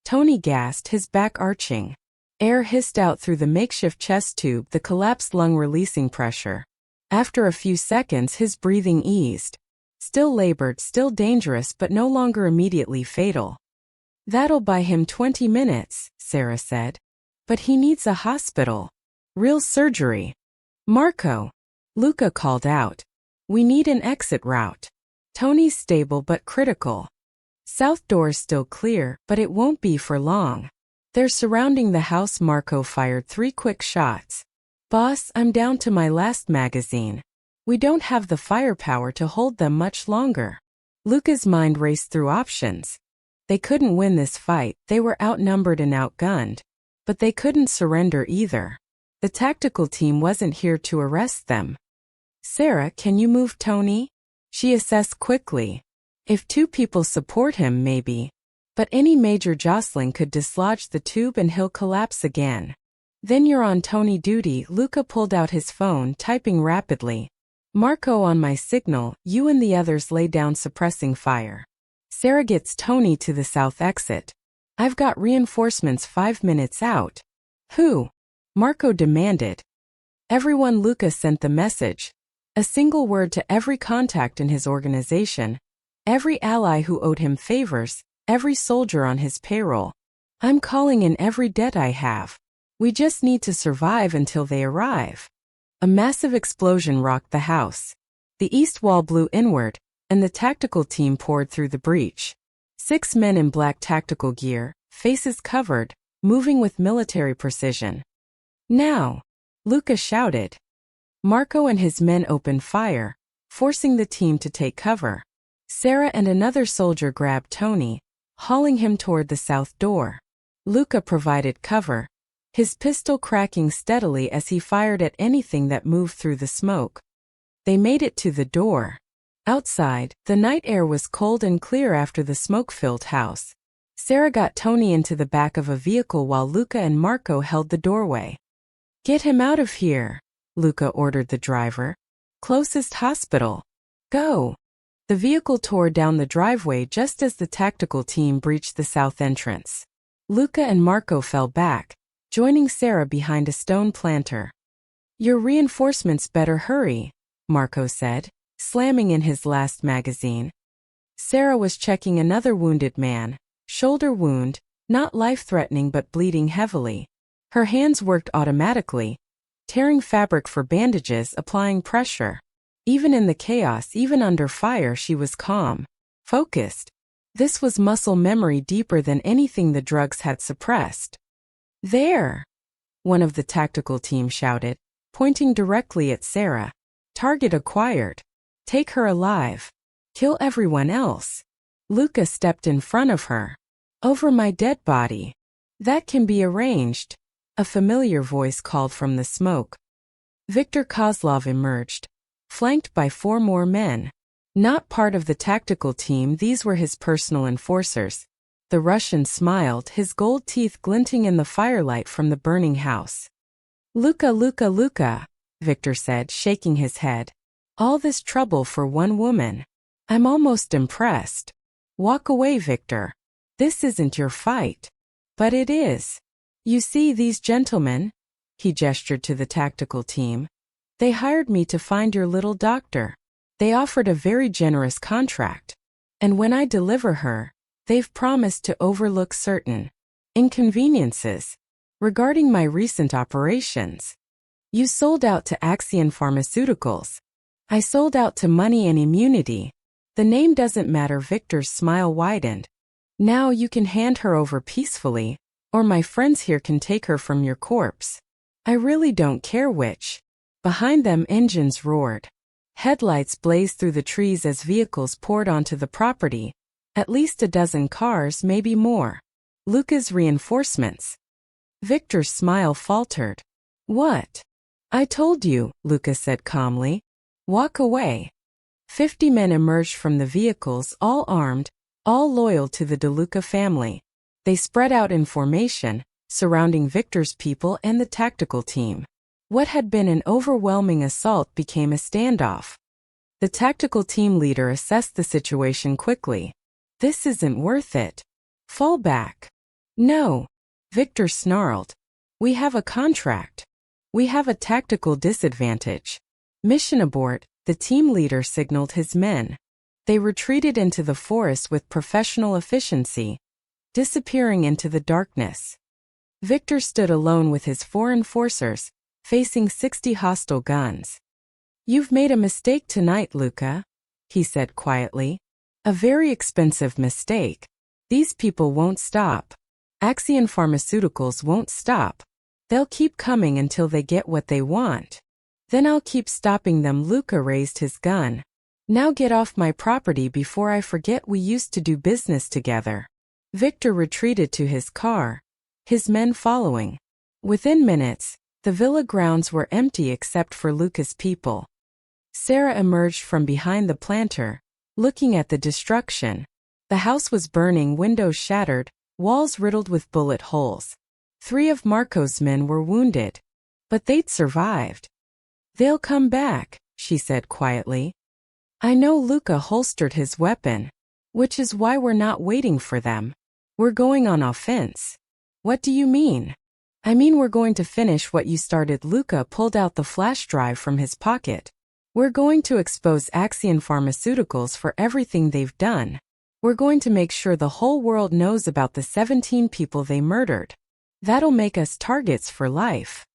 Tony gasped, his back arching. Air hissed out through the makeshift chest tube, the collapsed lung releasing pressure. After a few seconds his breathing eased. Still labored, still dangerous, but no longer immediately fatal. That'll buy him 20 minutes, Sarah said. But he needs a hospital. Real surgery. Marco, Luca called out. We need an exit route. Tony's stable but critical. South door's still clear, but it won't be for long. They're surrounding the house. Marco fired 3 quick shots. Boss, I'm down to my last magazine. We don't have the firepower to hold them much longer. Luca's mind raced through options. They couldn't win this fight, they were outnumbered and outgunned. But they couldn't surrender either. The tactical team wasn't here to arrest them. Sarah, can you move Tony? She assessed quickly. If 2 people support him, maybe. But any major jostling could dislodge the tube and he'll collapse again. Then you're on Tony duty. Luca pulled out his phone, typing rapidly. Marco on my signal, you and the others lay down suppressing fire. Sarah gets Tony to the south exit. I've got reinforcements 5 minutes out. Who? Marco demanded. Everyone Luca sent the message. A single word to every contact in his organization. Every ally who owed him favors. Every soldier on his payroll. I'm calling in every debt I have. We just need to survive until they arrive. A massive explosion rocked the house. The east wall blew inward, and the tactical team poured through the breach. 6 men in black tactical gear, faces covered, moving with military precision. Now! Luca shouted. Marco and his men opened fire, forcing the team to take cover. Sarah and another soldier grabbed Tony, hauling him toward the south door. Luca provided cover, his pistol cracking steadily as he fired at anything that moved through the smoke. They made it to the door. Outside, the night air was cold and clear after the smoke-filled house. Sarah got Tony into the back of a vehicle while Luca and Marco held the doorway. Get him out of here, Luca ordered the driver. Closest hospital. Go. The vehicle tore down the driveway just as the tactical team breached the south entrance. Luca and Marco fell back, joining Sarah behind a stone planter. Your reinforcements better hurry, Marco said, slamming in his last magazine. Sarah was checking another wounded man, shoulder wound, not life-threatening but bleeding heavily. Her hands worked automatically, tearing fabric for bandages, applying pressure. Even in the chaos, even under fire, she was calm, focused. This was muscle memory deeper than anything the drugs had suppressed. There! One of the tactical team shouted, pointing directly at Sarah. Target acquired. Take her alive. Kill everyone else. Luca stepped in front of her. Over my dead body. That can be arranged. A familiar voice called from the smoke. Viktor Kozlov emerged, flanked by 4 more men. Not part of the tactical team, these were his personal enforcers. The Russian smiled, his gold teeth glinting in the firelight from the burning house. Luca, Luca, Luca, Viktor said, shaking his head. All this trouble for one woman. I'm almost impressed. Walk away, Viktor. This isn't your fight. But it is. You see these gentlemen? He gestured to the tactical team. They hired me to find your little doctor. They offered a very generous contract. And when I deliver her, they've promised to overlook certain inconveniences regarding my recent operations. You sold out to Axion Pharmaceuticals. I sold out to Money and Immunity. The name doesn't matter. Victor's smile widened. Now you can hand her over peacefully, or my friends here can take her from your corpse. I really don't care which. Behind them, engines roared. Headlights blazed through the trees as vehicles poured onto the property. At least a dozen cars, maybe more. Luca's reinforcements. Victor's smile faltered. What? I told you, Luca said calmly. Walk away. 50 men emerged from the vehicles, all armed, all loyal to the DeLuca family. They spread out in formation, surrounding Victor's people and the tactical team. What had been an overwhelming assault became a standoff. The tactical team leader assessed the situation quickly. This isn't worth it. Fall back. No. Victor snarled. We have a contract. We have a tactical disadvantage. Mission abort, the team leader signaled his men. They retreated into the forest with professional efficiency, disappearing into the darkness. Victor stood alone with his 4 enforcers, facing 60 hostile guns. You've made a mistake tonight, Luca, he said quietly. A very expensive mistake. These people won't stop. Axion Pharmaceuticals won't stop. They'll keep coming until they get what they want. Then I'll keep stopping them. Luca raised his gun. Now get off my property before I forget we used to do business together. Victor retreated to his car, his men following. Within minutes, the villa grounds were empty except for Luca's people. Sarah emerged from behind the planter, looking at the destruction. The house was burning, windows shattered, walls riddled with bullet holes. 3 of Marco's men were wounded, but they'd survived. They'll come back, she said quietly. I know. Luca holstered his weapon, which is why we're not waiting for them. We're going on offense. What do you mean? I mean, we're going to finish what you started. Luca pulled out the flash drive from his pocket. We're going to expose Axion Pharmaceuticals for everything they've done. We're going to make sure the whole world knows about the 17 people they murdered. That'll make us targets for life.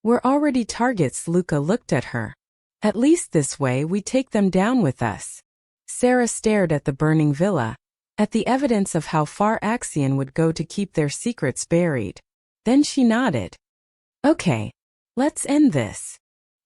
We're already targets. Luca looked at her. At least this way we take them down with us. Sarah stared at the burning villa, at the evidence of how far Axion would go to keep their secrets buried. Then she nodded. Okay, let's end this.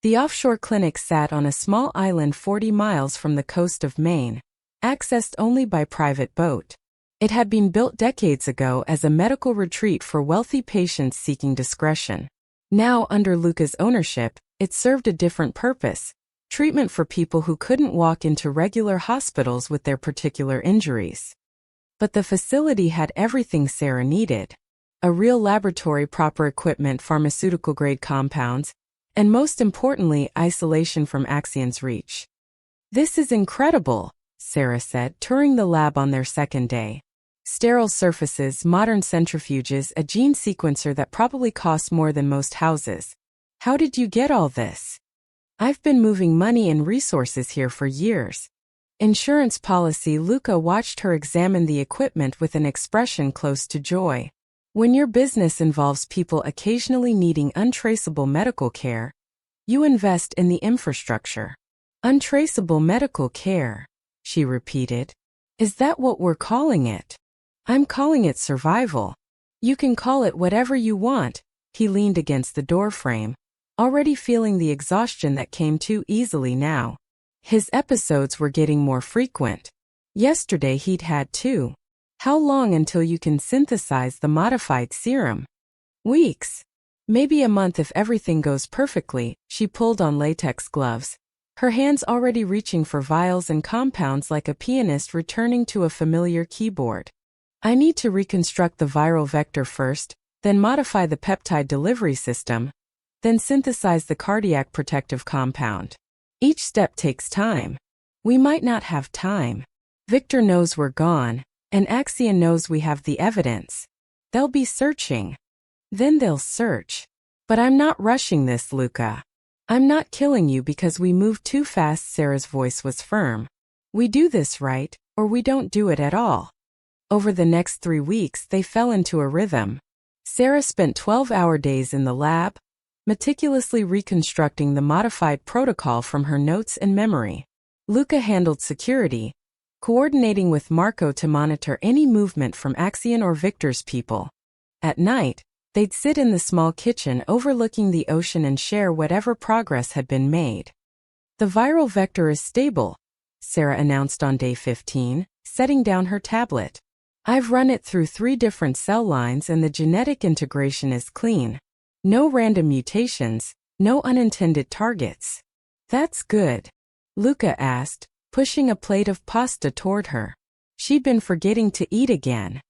The offshore clinic sat on a small island 40 miles from the coast of Maine, accessed only by private boat. It had been built decades ago as a medical retreat for wealthy patients seeking discretion. Now, under Luca's ownership, it served a different purpose: treatment for people who couldn't walk into regular hospitals with their particular injuries. But the facility had everything Sarah needed: a real laboratory, proper equipment, pharmaceutical-grade compounds, and most importantly, isolation from Axion's reach. This is incredible, Sarah said, touring the lab on their second day. Sterile surfaces, modern centrifuges, a gene sequencer that probably costs more than most houses. How did you get all this? I've been moving money and resources here for years. Insurance policy. Luca watched her examine the equipment with an expression close to joy. When your business involves people occasionally needing untraceable medical care, you invest in the infrastructure. Untraceable medical care, she repeated. Is that what we're calling it? I'm calling it survival. You can call it whatever you want. He leaned against the doorframe, already feeling the exhaustion that came too easily now. His episodes were getting more frequent. Yesterday he'd had 2. How long until you can synthesize the modified serum? Weeks. Maybe a month if everything goes perfectly. She pulled on latex gloves, her hands already reaching for vials and compounds like a pianist returning to a familiar keyboard. I need to reconstruct the viral vector first, then modify the peptide delivery system, then synthesize the cardiac protective compound. Each step takes time. We might not have time. Victor knows we're gone, and Axion knows we have the evidence. They'll be searching. Then they'll search. But I'm not rushing this, Luca. I'm not killing you because we moved too fast. Sarah's voice was firm. We do this right, or we don't do it at all. Over the next 3 weeks, they fell into a rhythm. Sarah spent 12-hour days in the lab, meticulously reconstructing the modified protocol from her notes and memory. Luca handled security, coordinating with Marco to monitor any movement from Axion or Victor's people. At night, they'd sit in the small kitchen overlooking the ocean and share whatever progress had been made. The viral vector is stable, Sarah announced on day 15, setting down her tablet. I've run it through 3 different cell lines and the genetic integration is clean. No random mutations, no unintended targets. That's good, Luca asked, pushing a plate of pasta toward her. She'd been forgetting to eat again.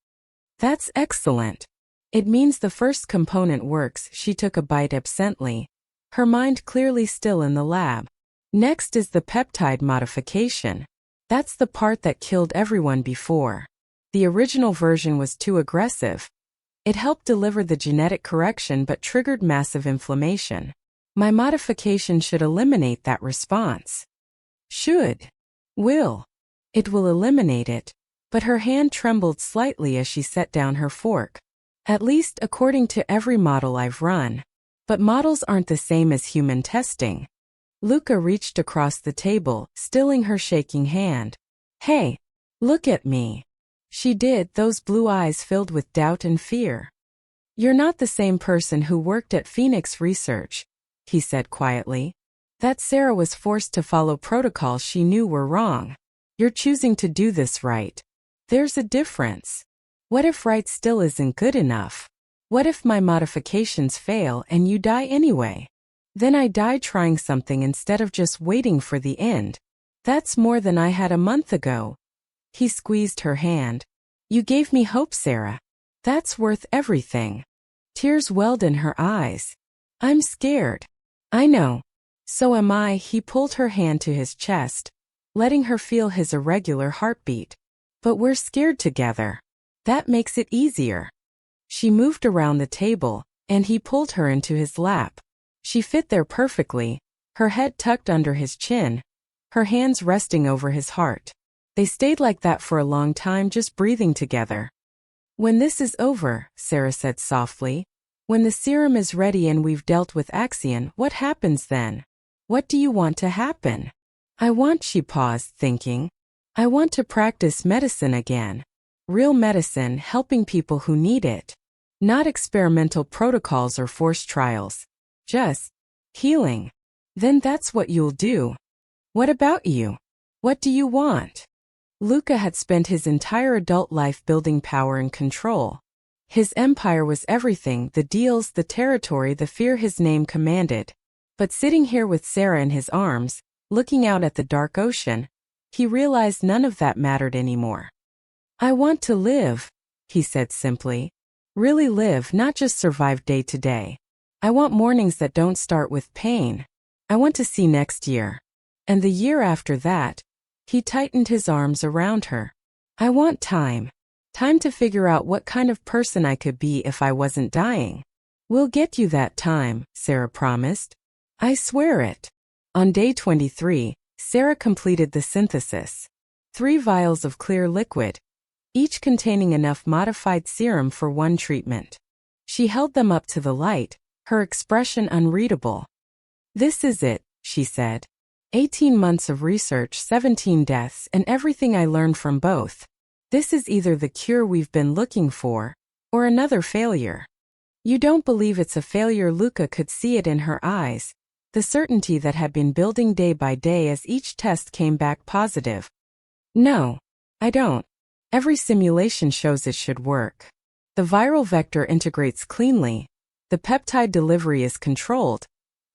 That's excellent. It means the first component works. She took a bite absently, her mind clearly still in the lab. Next is the peptide modification. That's the part that killed everyone before. The original version was too aggressive. It helped deliver the genetic correction but triggered massive inflammation. My modification should eliminate that response. Should. Will. It will eliminate it. But her hand trembled slightly as she set down her fork. At least according to every model I've run. But models aren't the same as human testing. Luca reached across the table, stilling her shaking hand. Hey, look at me. She did, those blue eyes filled with doubt and fear. You're not the same person who worked at Phoenix Research, he said quietly. That Sarah was forced to follow protocols she knew were wrong. You're choosing to do this right. There's a difference. What if right still isn't good enough? What if my modifications fail and you die anyway? Then I die trying something instead of just waiting for the end. That's more than I had a month ago. He squeezed her hand. You gave me hope, Sarah. That's worth everything. Tears welled in her eyes. I'm scared. I know. So am I. He pulled her hand to his chest, letting her feel his irregular heartbeat. But we're scared together. That makes it easier. She moved around the table, And he pulled her into his lap. She fit there perfectly, her head tucked under his chin, her hands resting over his heart. They stayed like that for a long time, just breathing together. When this is over, Sarah said softly, when the serum is ready and we've dealt with Axion, what happens then? What do you want to happen? She paused, thinking. I want to practice medicine again. Real medicine, helping people who need it. Not experimental protocols or forced trials. Just healing. Then that's what you'll do. What about you? What do you want? Luca had spent his entire adult life building power and control. His empire was everything, the deals, the territory, the fear his name commanded. But sitting here with Sarah in his arms, looking out at the dark ocean, he realized none of that mattered anymore. I want to live, he said simply. Really live, not just survive day to day. I want mornings that don't start with pain. I want to see next year. And the year after that. He tightened his arms around her. I want time. Time to figure out what kind of person I could be if I wasn't dying. We'll get you that time, Sarah promised. I swear it. On day 23, Sarah completed the synthesis. 3 vials of clear liquid, each containing enough modified serum for one treatment. She held them up to the light, her expression unreadable. This is it, she said. 18 months of research, 17 deaths, and everything I learned from both. This is either the cure we've been looking for, or another failure. You don't believe it's a failure? Luca could see it in her eyes, the certainty that had been building day by day as each test came back positive. No, I don't. Every simulation shows it should work. The viral vector integrates cleanly, the peptide delivery is controlled,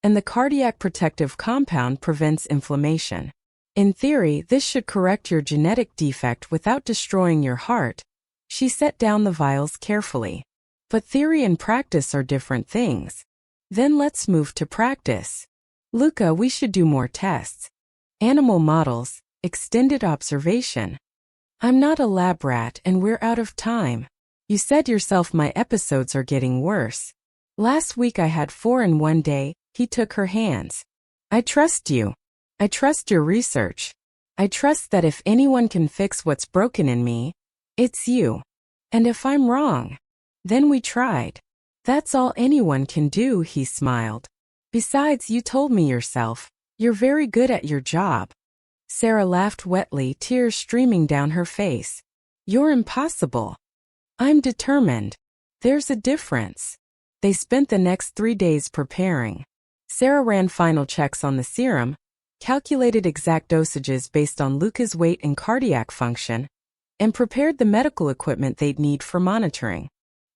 and the cardiac protective compound prevents inflammation. In theory, this should correct your genetic defect without destroying your heart. She set down the vials carefully. But theory and practice are different things. Then let's move to practice. Luca, we should do more tests. Animal models, extended observation. I'm not a lab rat and we're out of time. You said yourself my episodes are getting worse. Last week I had 4 in one day. He took her hands. I trust you. I trust your research. I trust that if anyone can fix what's broken in me, it's you. And if I'm wrong, then we tried. That's all anyone can do, he smiled. Besides, you told me yourself, you're very good at your job. Sarah laughed wetly, tears streaming down her face. You're impossible. I'm determined. There's a difference. They spent the next 3 days preparing. Sarah ran final checks on the serum, calculated exact dosages based on Luca's weight and cardiac function, and prepared the medical equipment they'd need for monitoring.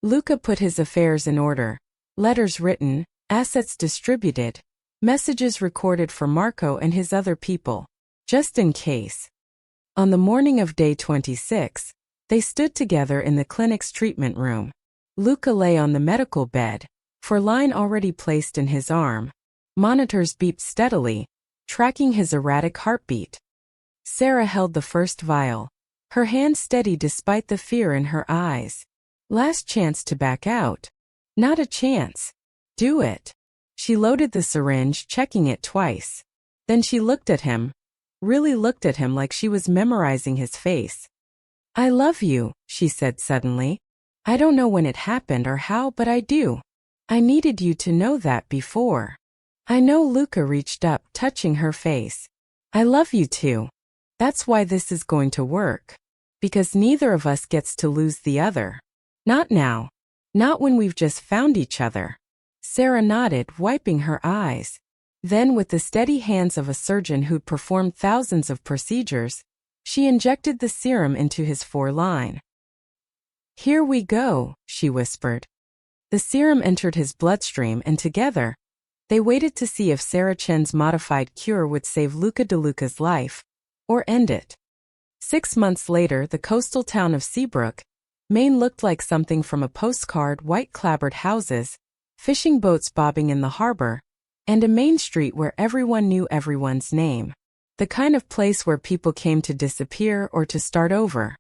Luca put his affairs in order, letters written, assets distributed, messages recorded for Marco and his other people, just in case. On the morning of day 26, they stood together in the clinic's treatment room. Luca lay on the medical bed, for line already placed in his arm. Monitors beeped steadily, tracking his erratic heartbeat. Sarah held the first vial, her hand steady despite the fear in her eyes. Last chance to back out. Not a chance. Do it. She loaded the syringe, checking it twice. Then she looked at him, really looked at him like she was memorizing his face. I love you, she said suddenly. I don't know when it happened or how, but I do. I needed you to know that before. I know. Luca reached up, touching her face. I love you too. That's why this is going to work. Because neither of us gets to lose the other. Not now. Not when we've just found each other. Sarah nodded, wiping her eyes. Then, with the steady hands of a surgeon who'd performed thousands of procedures, she injected the serum into his foreline. Here we go, she whispered. The serum entered his bloodstream and together, they waited to see if Sarah Chen's modified cure would save Luca De Luca's life, or end it. 6 months later, the coastal town of Seabrook, Maine looked like something from a postcard. White clapboard houses, fishing boats bobbing in the harbor, and a main street where everyone knew everyone's name. The kind of place where people came to disappear or to start over.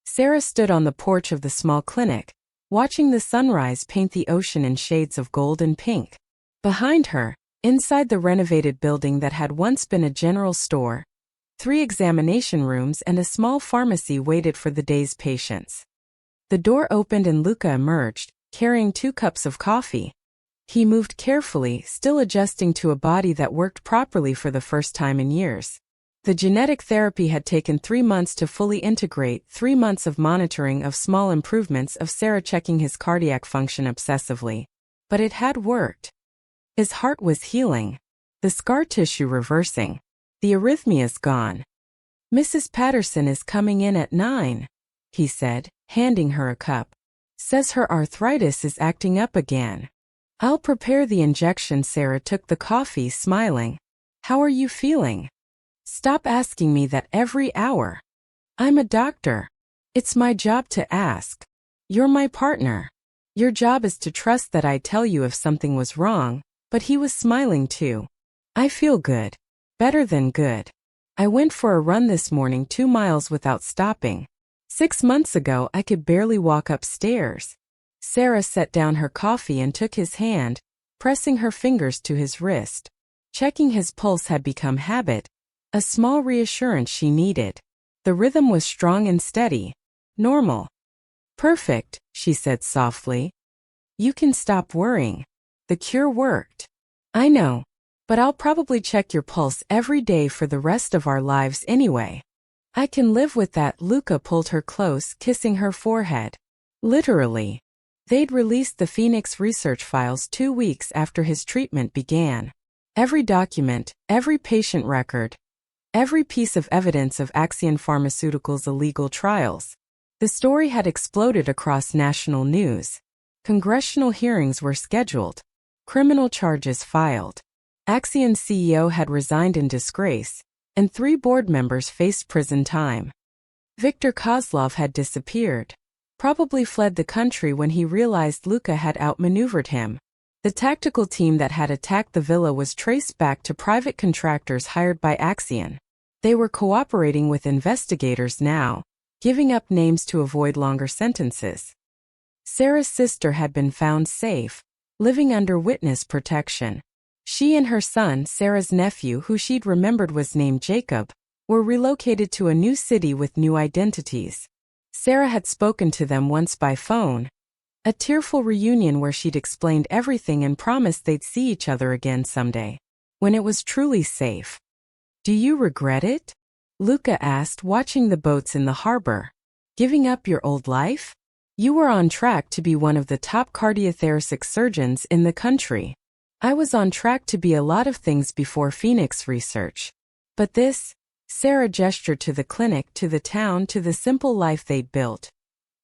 Sarah stood on the porch of the small clinic, watching the sunrise paint the ocean in shades of gold and pink. Behind her, inside the renovated building that had once been a general store, 3 examination rooms and a small pharmacy waited for the day's patients. The door opened and Luca emerged, carrying 2 cups of coffee. He moved carefully, still adjusting to a body that worked properly for the first time in years. The genetic therapy had taken 3 months to fully integrate, 3 months of monitoring of small improvements of Sarah checking his cardiac function obsessively. But it had worked. His heart was healing. The scar tissue reversing. The arrhythmias gone. "Mrs. Patterson is coming in at 9, he said, handing her a cup. "Says her arthritis is acting up again." "I'll prepare the injection." Sarah took the coffee, smiling. "How are you feeling?" "Stop asking me that every hour. I'm a doctor. It's my job to ask. You're my partner. Your job is to trust that I'd tell you if something was wrong." But he was smiling too. "I feel good. Better than good. I went for a run this morning 2 miles without stopping. 6 months ago I could barely walk upstairs." Sarah set down her coffee and took his hand, pressing her fingers to his wrist. Checking his pulse had become habit, a small reassurance she needed. The rhythm was strong and steady. Normal. "Perfect," she said softly. "You can stop worrying. The cure worked." "I know. But I'll probably check your pulse every day for the rest of our lives anyway." "I can live with that." Luca pulled her close, kissing her forehead. Literally. They'd released the Phoenix research files 2 weeks after his treatment began. Every document, every patient record, every piece of evidence of Axion Pharmaceuticals' illegal trials. The story had exploded across national news. Congressional hearings were scheduled. Criminal charges filed. Axion's CEO had resigned in disgrace, and 3 board members faced prison time. Viktor Kozlov had disappeared. Probably fled the country when he realized Luca had outmaneuvered him. The tactical team that had attacked the villa was traced back to private contractors hired by Axion. They were cooperating with investigators now, giving up names to avoid longer sentences. Sarah's sister had been found safe, living under witness protection. She and her son, Sarah's nephew, who she'd remembered was named Jacob, were relocated to a new city with new identities. Sarah had spoken to them once by phone. A tearful reunion where she'd explained everything and promised they'd see each other again someday, when it was truly safe. "Do you regret it?" Luca asked, watching the boats in the harbor. "Giving up your old life? You were on track to be one of the top cardiothoracic surgeons in the country. I was on track to be a lot of things before Phoenix research. But this," Sarah gestured to the clinic, to the town, to the simple life they'd built.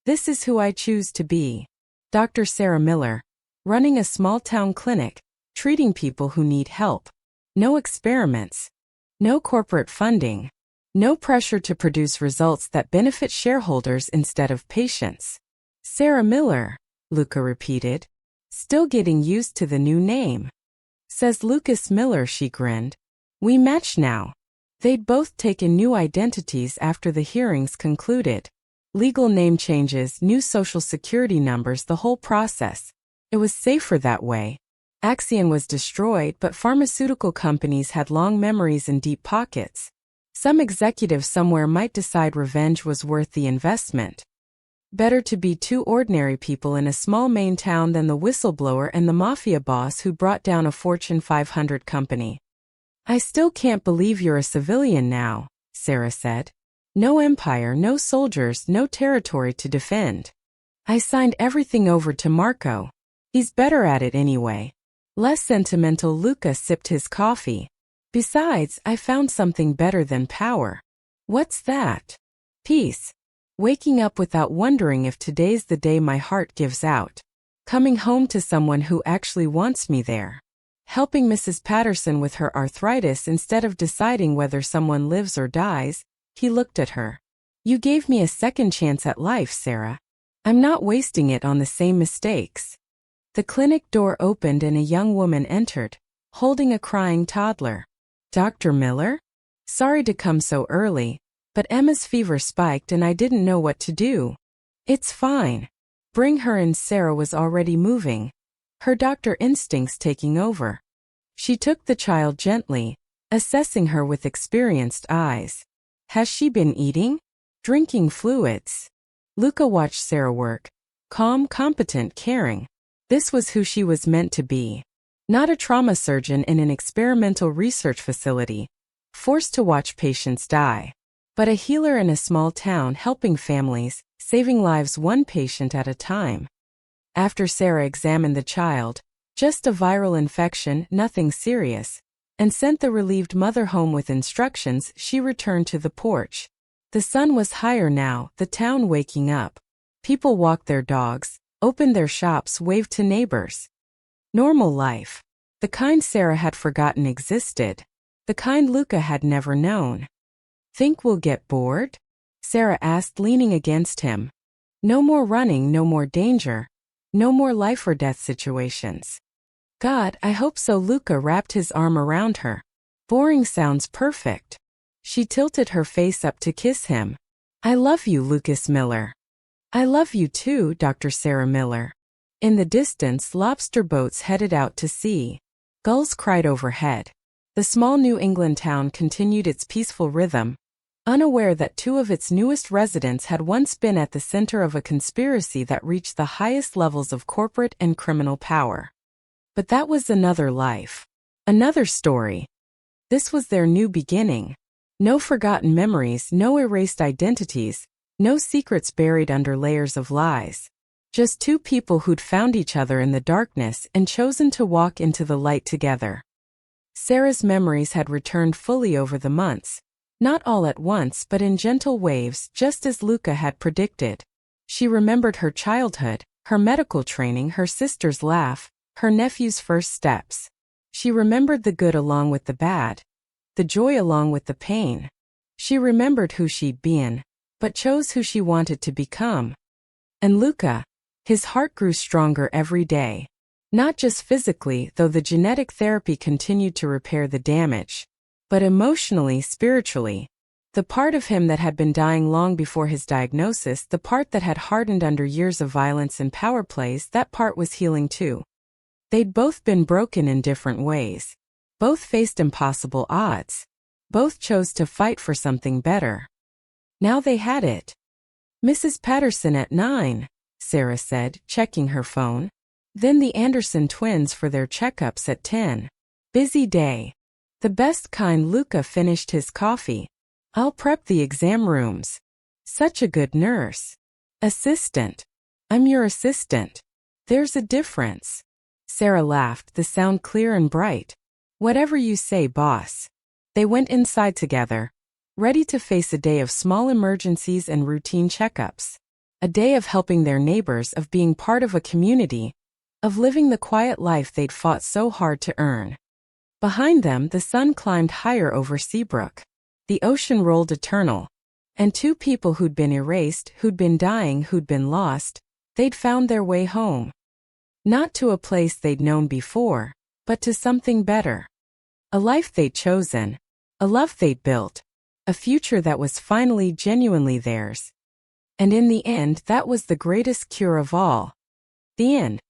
"This is who I choose to be. Dr. Sarah Miller, running a small-town clinic, treating people who need help. No experiments. No corporate funding. No pressure to produce results that benefit shareholders instead of patients." "Sarah Miller," Luca repeated, still getting used to the new name. "Says Lucas Miller," she grinned. "We match now." They'd both taken new identities after the hearings concluded. Legal name changes, new social security numbers, the whole process. It was safer that way. Axion was destroyed, but pharmaceutical companies had long memories and deep pockets. Some executive somewhere might decide revenge was worth the investment. Better to be 2 ordinary people in a small Maine town than the whistleblower and the Mafia boss who brought down a Fortune 500 company. "I still can't believe you're a civilian now," Sarah said. "No empire, no soldiers, no territory to defend." "I signed everything over to Marco. He's better at it anyway." Less sentimental, Luca sipped his coffee. "Besides, I found something better than power." "What's that?" "Peace. Waking up without wondering if today's the day my heart gives out. Coming home to someone who actually wants me there. Helping Mrs. Patterson with her arthritis instead of deciding whether someone lives or dies." He looked at her. "You gave me a second chance at life, Sarah. I'm not wasting it on the same mistakes." The clinic door opened and a young woman entered, holding a crying toddler. "Dr. Miller? Sorry to come so early, but Emma's fever spiked and I didn't know what to do." "It's fine. Bring her in. Sarah was already moving, her doctor instincts taking over. She took the child gently, assessing her with experienced eyes. Has she been eating? Drinking fluids? Luca watched Sarah work. Calm, competent, caring. This was who she was meant to be. Not a trauma surgeon in an experimental research facility, forced to watch patients die, but a healer in a small town helping families, saving lives one patient at a time. After Sarah examined the child, just a viral infection, nothing serious, and sent the relieved mother home with instructions, she returned to the porch. The sun was higher now, the town waking up. People walked their dogs, opened their shops, waved to neighbors. Normal life. The kind Sarah had forgotten existed. The kind Luca had never known. Think we'll get bored? Sarah asked, leaning against him. No more running, no more danger. No more life or death situations. God, I hope so. Luca wrapped his arm around her. Boring sounds perfect. She tilted her face up to kiss him. I love you, Lucas Miller. I love you too, Dr. Sarah Miller. In the distance, lobster boats headed out to sea. Gulls cried overhead. The small New England town continued its peaceful rhythm, unaware that two of its newest residents had once been at the center of a conspiracy that reached the highest levels of corporate and criminal power. But that was another life. Another story. This was their new beginning. No forgotten memories, no erased identities, no secrets buried under layers of lies. Just two people who'd found each other in the darkness and chosen to walk into the light together. Sarah's memories had returned fully over the months, not all at once but in gentle waves, just as Luca had predicted. She remembered her childhood, her medical training, her sister's laugh, her nephew's first steps. She remembered the good along with the bad, the joy along with the pain. She remembered who she'd been, but chose who she wanted to become. And Luca, his heart grew stronger every day. Not just physically, though the genetic therapy continued to repair the damage, but emotionally, spiritually. The part of him that had been dying long before his diagnosis, the part that had hardened under years of violence and power plays, that part was healing too. They'd both been broken in different ways. Both faced impossible odds. Both chose to fight for something better. Now they had it. Mrs. Patterson at 9, Sarah said, checking her phone. Then the Anderson twins for their checkups at 10. Busy day. The best kind. Luca finished his coffee. I'll prep the exam rooms. Such a good nurse. Assistant. I'm your assistant. There's a difference. Sarah laughed, the sound clear and bright. Whatever you say, boss. They went inside together, ready to face a day of small emergencies and routine checkups. A day of helping their neighbors, of being part of a community, of living the quiet life they'd fought so hard to earn. Behind them, the sun climbed higher over Seabrook. The ocean rolled eternal. And two people who'd been erased, who'd been dying, who'd been lost, they'd found their way home. Not to a place they'd known before, but to something better. A life they'd chosen, a love they'd built, a future that was finally genuinely theirs. And in the end, that was the greatest cure of all. The end.